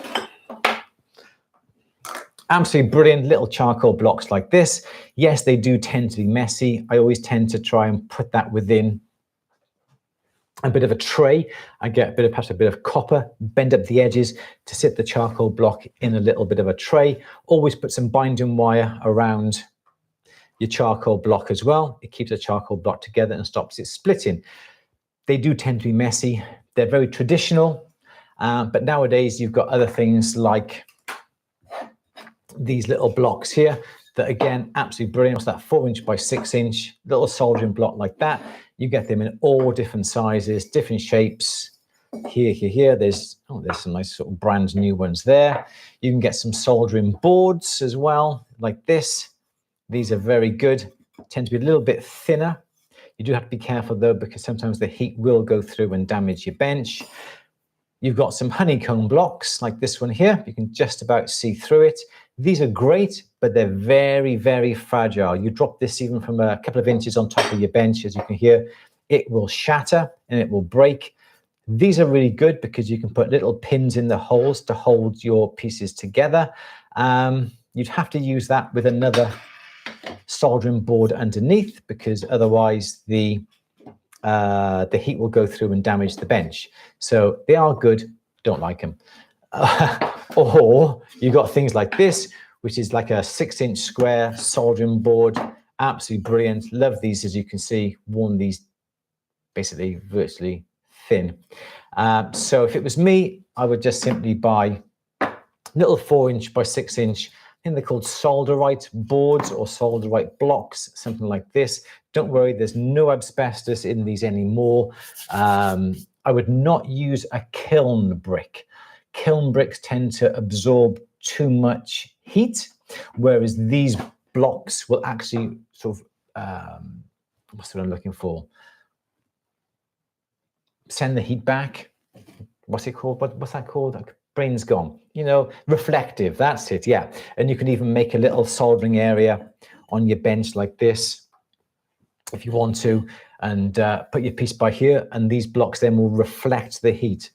Absolutely brilliant little charcoal blocks like this. Yes, they do tend to be messy. I always tend to try and put that within a bit of a tray. I get perhaps a bit of copper, bend up the edges to sit the charcoal block in a little bit of a tray. Always put some binding wire around your charcoal block as well. It keeps the charcoal block together and stops it splitting. They do tend to be messy. They're very traditional, but nowadays you've got other things like these little blocks here that, again, absolutely brilliant. It's that 4" by 6" little soldering block like that. You get them in all different sizes, different shapes. Here. There's some nice sort of brand new ones there. You can get some soldering boards as well, like this. These are very good. Tend to be a little bit thinner. You do have to be careful though, because sometimes the heat will go through and damage your bench. You've got some honeycomb blocks like this one here. You can just about see through it. These are great, but they're very, very fragile. You drop this even from a couple of inches on top of your bench, as you can hear, it will shatter and it will break. These are really good because you can put little pins in the holes to hold your pieces together. You'd have to use that with another soldering board underneath, because otherwise the heat will go through and damage the bench. So they are good, don't like them. Or you got things like this, which is like a 6" square soldering board. Absolutely brilliant. Love these, as you can see. Worn these basically virtually thin. So if it was me, I would just simply buy little 4" by 6". I think they're called Solderite boards or Solderite blocks, something like this. Don't worry, there's no asbestos in these anymore. I would not use a kiln brick. Kiln bricks tend to absorb too much heat, whereas these blocks will actually sort of, what's what I'm looking for? Send the heat back. What's it called? What's that called? Brain's gone. You know, reflective, that's it, yeah. And you can even make a little soldering area on your bench like this, if you want to, and put your piece by here, and these blocks then will reflect the heat.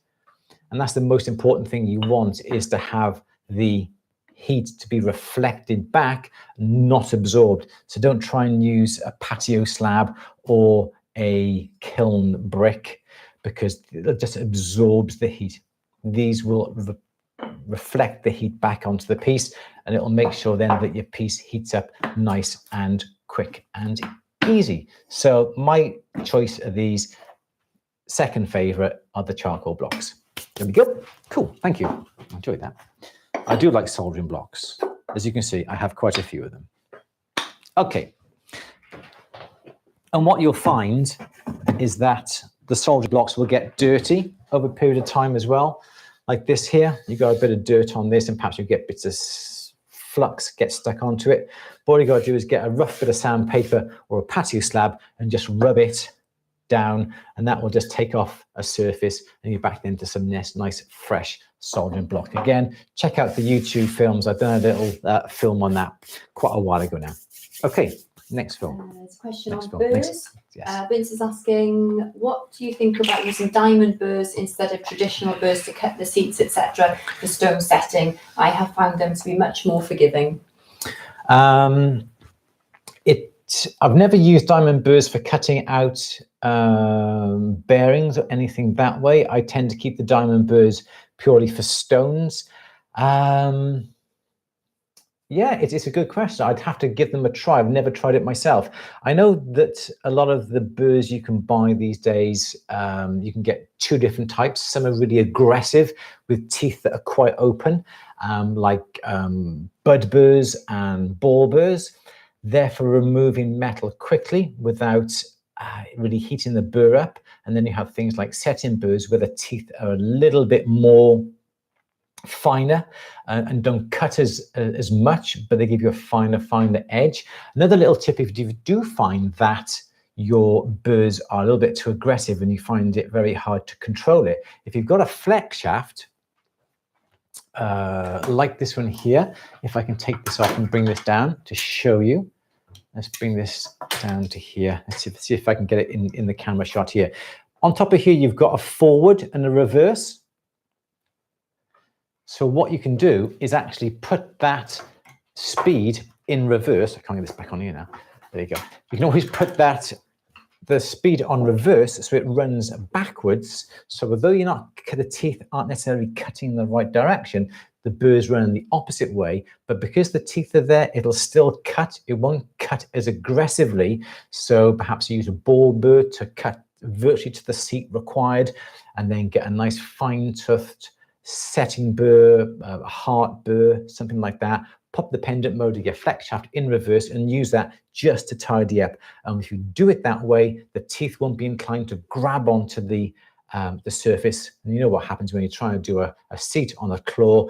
And that's the most important thing you want, is to have the heat to be reflected back, not absorbed. So don't try and use a patio slab or a kiln brick, because it just absorbs the heat. These will reflect the heat back onto the piece, and it will make sure then that your piece heats up nice and quick and easy. So my choice of these, second favorite, are the charcoal blocks. There we go. Cool. Thank you. I enjoyed that. I do like soldering blocks. As you can see, I have quite a few of them. Okay. And what you'll find is that the soldering blocks will get dirty over a period of time as well. Like this here, you got a bit of dirt on this, and perhaps you get bits of flux get stuck onto it. But all you got to do is get a rough bit of sandpaper or a patio slab and just rub it down, and that will just take off a surface, and you're back into some nice fresh soldering block. Again, check out the YouTube films. I've done a little film on that quite a while ago now. Okay, next film. There's a question on burrs. Yes. Vince is asking, what do you think about using diamond burrs instead of traditional burrs to cut the seats, etc., for stone setting? I have found them to be much more forgiving. I've never used diamond burrs for cutting out bearings or anything that way. I tend to keep the diamond burrs purely for stones. Yeah, it's a good question. I'd have to give them a try. I've never tried it myself. I know that a lot of the burrs you can buy these days, you can get two different types. Some are really aggressive with teeth that are quite open, like bud burrs and ball burrs. They're for removing metal quickly without really heating the burr up. And then you have things like setting burrs where the teeth are a little bit more finer and don't cut as much, but they give you a finer edge. Another little tip, if you do find that your burrs are a little bit too aggressive and you find it very hard to control it, if you've got a flex shaft like this one here, if I can take this off and bring this down to show you. Let's bring this down to here. Let's see if I can get it in the camera shot here. On top of here, you've got a forward and a reverse. So what you can do is actually put that speed in reverse. I can't get this back on here now. There you go. You can always put the speed on reverse so it runs backwards. So although the teeth aren't necessarily cutting in the right direction, the burrs run in the opposite way, but because the teeth are there, it'll still cut. It won't cut as aggressively. So perhaps you use a ball burr to cut virtually to the seat required, and then get a nice fine-toothed setting burr, a heart burr, something like that. Pop the pendant motor, your flex shaft in reverse, and use that just to tidy up. If you do it that way, the teeth won't be inclined to grab onto the surface. And you know what happens when you try to do a seat on a claw.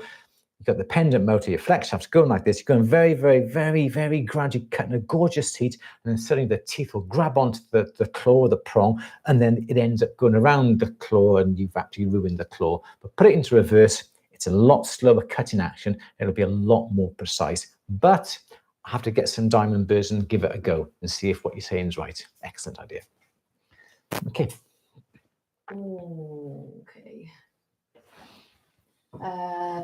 You've got the pendant motor, your flex shaft's going like this. You're going very, very, very, very gradually, cutting a gorgeous seat, and then suddenly the teeth will grab onto the claw or the prong, and then it ends up going around the claw, and you've actually ruined the claw. But put it into reverse. It's a lot slower cutting action. It'll be a lot more precise. But I have to get some diamond burrs and give it a go and see if what you're saying is right. Excellent idea. Okay. Okay.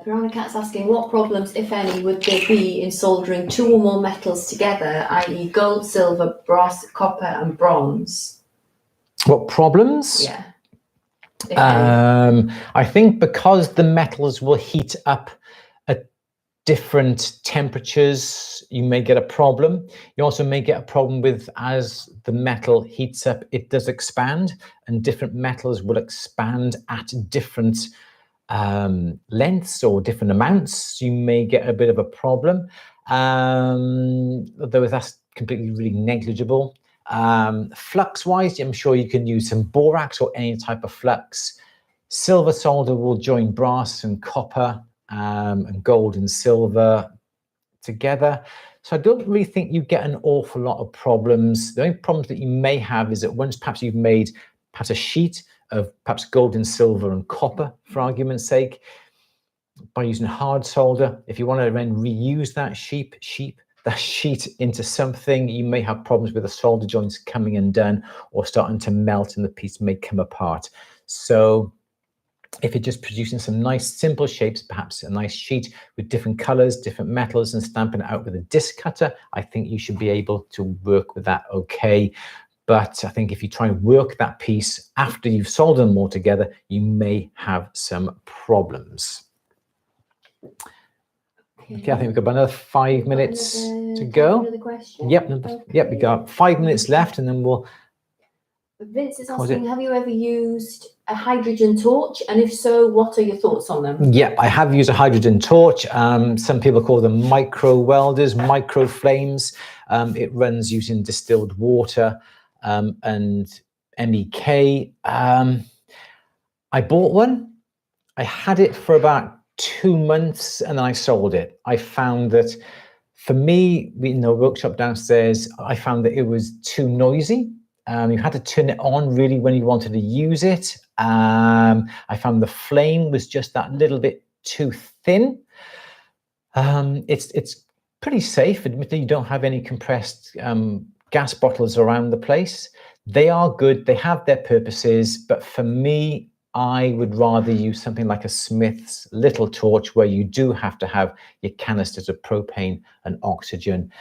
Piranha Cat's asking, what problems, if any, would there be in soldering two or more metals together, i.e. gold, silver, brass, copper and bronze? What problems? Yeah. I think because the metals will heat up at different temperatures, you may get a problem. You also may get a problem with, as the metal heats up, it does expand, and different metals will expand at different lengths or different amounts. You may get a bit of a problem, though that's completely really negligible. Flux wise, I'm sure you can use some borax or any type of flux. Silver solder will join brass and copper and gold and silver together. So I don't really think you get an awful lot of problems. The only problems that you may have is that once perhaps you've made perhaps a sheet of perhaps gold and silver and copper, for argument's sake, by using hard solder, if you want to then reuse that sheet into something, you may have problems with the solder joints coming undone or starting to melt, and the piece may come apart. So if you're just producing some nice simple shapes, perhaps a nice sheet with different colors, different metals, and stamping it out with a disc cutter, I think you should be able to work with that okay. But I think if you try and work that piece after you've soldered them all together, you may have some problems. Okay, I think we've got about another 5 minutes to go. Another question? Yep, Okay. yep, we got 5 minutes left, and then we'll. Vince is asking, have you ever used a hydrogen torch? And if so, what are your thoughts on them? Yeah, I have used a hydrogen torch. Some people call them micro welders, micro flames. It runs using distilled water and MEK. I bought one. I had it for about 2 months and then I sold it. I found that for me, in the workshop downstairs, I found that it was too noisy. You had to turn it on really when you wanted to use it. I found the flame was just that little bit too thin. It's pretty safe. Admittedly, you don't have any compressed gas bottles around the place. They are good. They have their purposes. But for me, I would rather use something like a Smith's little torch, where you do have to have your canisters of propane and oxygen,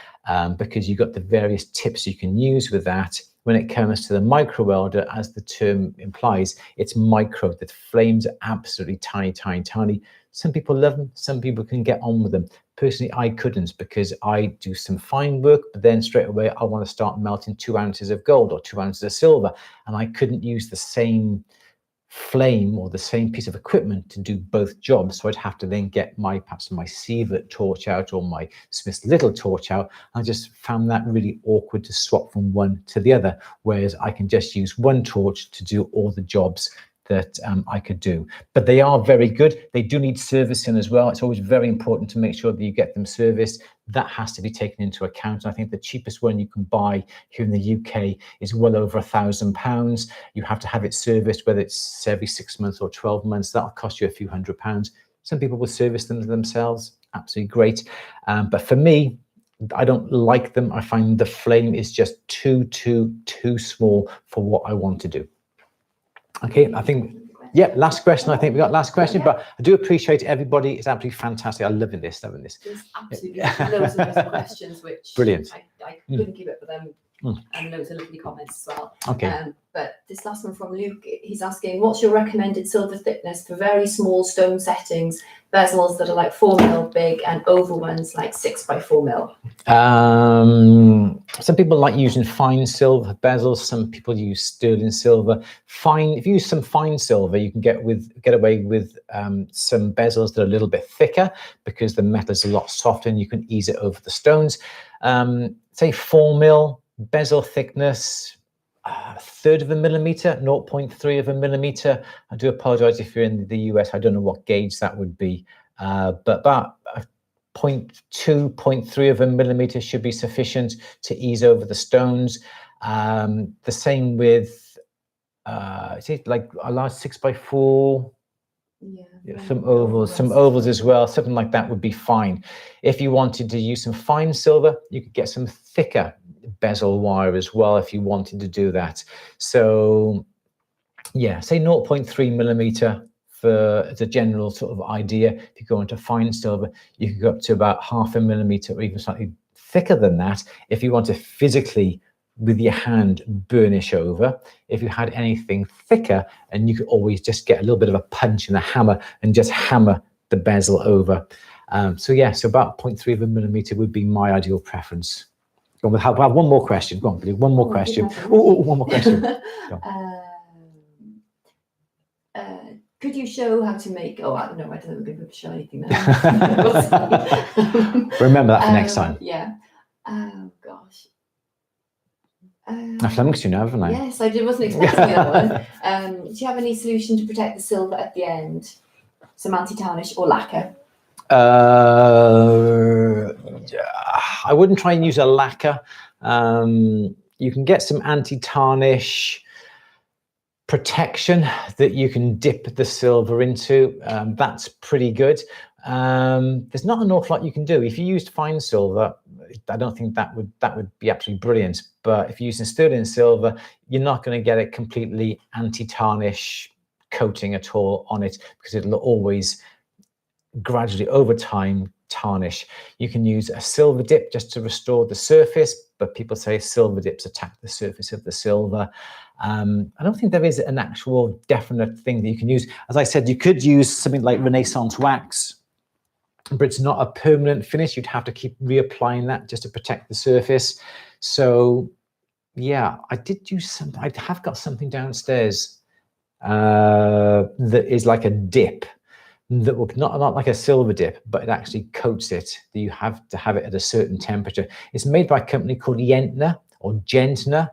because you've got the various tips you can use with that. When it comes to the micro welder, as the term implies, it's micro. The flames are absolutely tiny, tiny, tiny. Some people love them, some people can get on with them. Personally, I couldn't, because I do some fine work, but then straight away I want to start melting 2 ounces of gold or 2 ounces of silver, and I couldn't use the same flame or the same piece of equipment to do both jobs. So I'd have to then get perhaps my Sievert torch out or my Smith's little torch out. I just found that really awkward to swap from one to the other, whereas I can just use one torch to do all the jobs that I could do. But they are very good. They do need servicing as well. It's always very important to make sure that you get them serviced. That has to be taken into account. I think the cheapest one you can buy here in the UK is well over £1,000. You have to have it serviced, whether it's every 6 months or 12 months. That'll cost you a few £100s. Some people will service them themselves. Absolutely great. But for me, I don't like them. I find the flame is just too small for what I want to do. Okay, I think, yeah, last question. I think we got last question, but I do appreciate everybody. It's absolutely fantastic. I'm loving this. There's absolutely loads of those questions, which brilliant. I couldn't keep up with them, and loads of lovely comments as well. Okay. But this last one from Luke, he's asking, what's your recommended silver thickness for very small stone settings, bezels that are like 4mm big and oval ones like 6x4mm? Some people like using fine silver bezels. Some people use sterling silver. Fine. If you use some fine silver, you can get away with some bezels that are a little bit thicker, because the metal is a lot softer and you can ease it over the stones. Say 4mm bezel thickness, 1/3 of a millimeter, 0.3 of a millimeter. I do apologize if you're in the US. I don't know what gauge that would be, but about 0.2, 0.3 of a millimeter should be sufficient to ease over the stones. The same with, is it like a large 6x4? Yeah, some ovals as well. Something like that would be fine. If you wanted to use some fine silver, you could get some thicker bezel wire as well if you wanted to do that. So yeah, say 0.3 millimeter for the general sort of idea. If you go into fine silver, you could go up to about 0.5 millimeter or even slightly thicker than that if you want to physically, with your hand, burnish over. If you had anything thicker, and you could always just get a little bit of a punch and a hammer and just hammer the bezel over. So yeah, so about 0.3 of a millimeter would be my ideal preference. We'll have one more question. Go on, Billy. One more question. One more question. Could you show how to make? Oh, I don't know. I don't think we're going to be able to show anything now. Remember that for next time. Yeah. Oh gosh. I've flummoxed you now, haven't I? Yes, I wasn't expecting that one. Do you have any solution to protect the silver at the end? Some anti-tarnish or lacquer? I wouldn't try and use a lacquer. You can get some anti-tarnish protection that you can dip the silver into. That's pretty good. There's not an awful lot you can do. If you used fine silver, I don't think that would be absolutely brilliant. But if you're using sterling silver, you're not going to get a completely anti-tarnish coating at all on it, because it'll always gradually over time tarnish. You can use a silver dip just to restore the surface, but people say silver dips attack the surface of the silver. I don't think there is an actual definite thing that you can use. As I said, you could use something like Renaissance wax, but it's not a permanent finish. You'd have to keep reapplying that just to protect the surface. So yeah, I did use something. I have got something downstairs that is like a dip, that will not like a silver dip, but it actually coats it. You have to have it at a certain temperature. It's made by a company called Yentner or Gentner.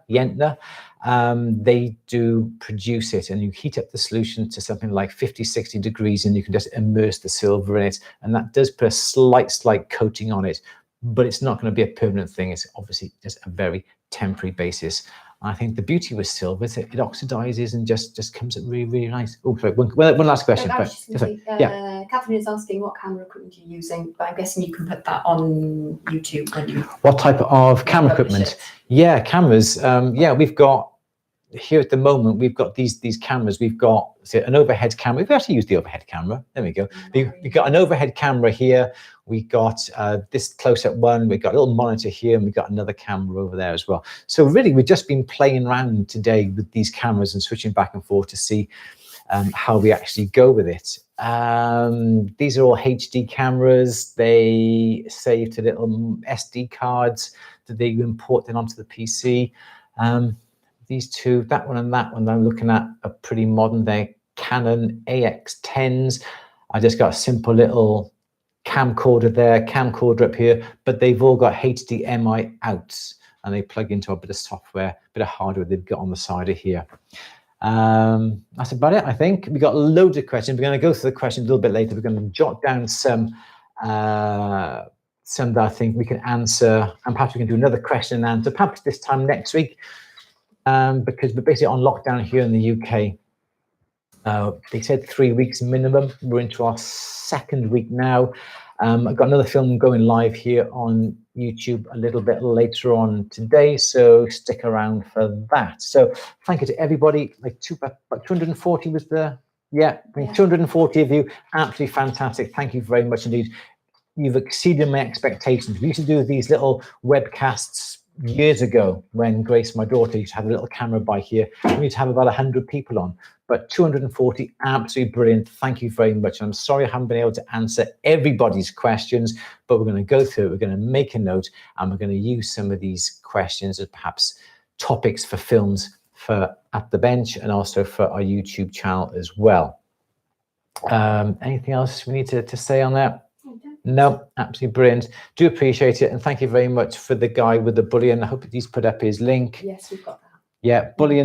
They do produce it, and you heat up the solution to something like 50, 60 degrees, and you can just immerse the silver in it. And that does put a slight coating on it, but it's not going to be a permanent thing. It's obviously just a very temporary basis. I think the beauty with silver is that it oxidizes and just comes out really, really nice. Oh, sorry, one last question. Yeah. Catherine is asking what camera equipment you're using, but I'm guessing you can put that on YouTube when you... What type of camera equipment? Yeah, cameras. Yeah, we've got here at the moment, we've got these cameras. We've got an overhead camera. We've actually used the overhead camera. There we go. We've got an overhead camera here. We got this close-up one. We've got a little monitor here, and we've got another camera over there as well. So really, we've just been playing around today with these cameras and switching back and forth to see how we actually go with it. These are all HD cameras. They save to little SD cards that they import then onto the PC. These two, that one and that one I'm looking at, are pretty modern. They're Canon AX10s. I just got a simple little camcorder there, camcorder up here, but they've all got HDMI outs, and they plug into a bit of software, a bit of hardware they've got on the side of here. That's about it, I think. We've got loads of questions. We're going to go through the questions a little bit later. We're going to jot down some that I think we can answer, and perhaps we can do another question and answer, perhaps this time next week. Because we're basically on lockdown here in the UK. They said 3 weeks minimum. We're into our second week now. I've got another film going live here on YouTube a little bit later on today, so stick around for that. So thank you to everybody. Like 240 was the, yeah, 240 of you. Absolutely fantastic. Thank you very much indeed. You've exceeded my expectations. We used to do these little webcasts years ago when Grace, my daughter, used to have a little camera by here. We used to have about 100 people on, but 240, absolutely brilliant. Thank you very much. I'm sorry I haven't been able to answer everybody's questions, but we're going to go through it. We're going to make a note, and we're going to use some of these questions as perhaps topics for films for At the Bench, and also for our YouTube channel as well. Anything else we need to say on that? No, absolutely brilliant. Do appreciate it, and thank you very much for the guy with the bullion. I hope he's put up his link. Yes, we've got that. Yeah, bully.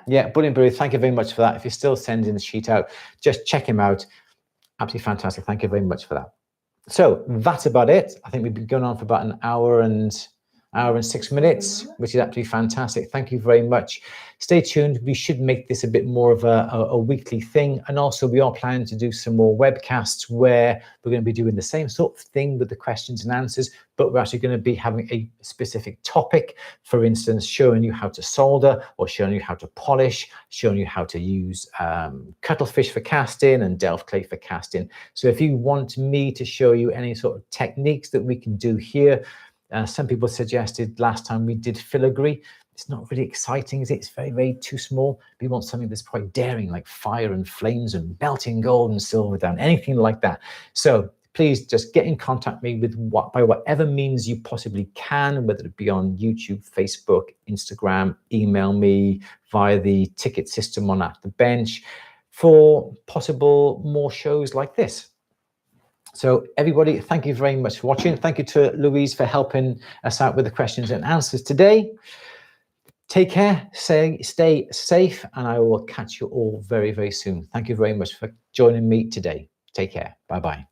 Yeah, bully. Thank you very much for that. If you're still sending the sheet out, just check him out. Absolutely fantastic. Thank you very much for that. So that's about it. I think we've been going on for about an hour and 6 minutes, which is absolutely fantastic. Thank you very much. Stay tuned. We should make this a bit more of a weekly thing. And also we are planning to do some more webcasts where we're going to be doing the same sort of thing with the questions and answers, but we're actually going to be having a specific topic. For instance, showing you how to solder, or showing you how to polish, showing you how to use cuttlefish for casting and delft clay for casting. So if you want me to show you any sort of techniques that we can do here, some people suggested last time we did filigree. It's not really exciting, is it? It's very, very too small. We want something that's quite daring, like fire and flames and belting gold and silver down, anything like that. So please just get in contact with me by whatever means you possibly can, whether it be on YouTube, Facebook, Instagram, email me via the ticket system on At the Bench for possible more shows like this. So everybody, thank you very much for watching. Thank you to Louise for helping us out with the questions and answers today. Take care, stay safe, and I will catch you all very, very soon. Thank you very much for joining me today. Take care. Bye-bye.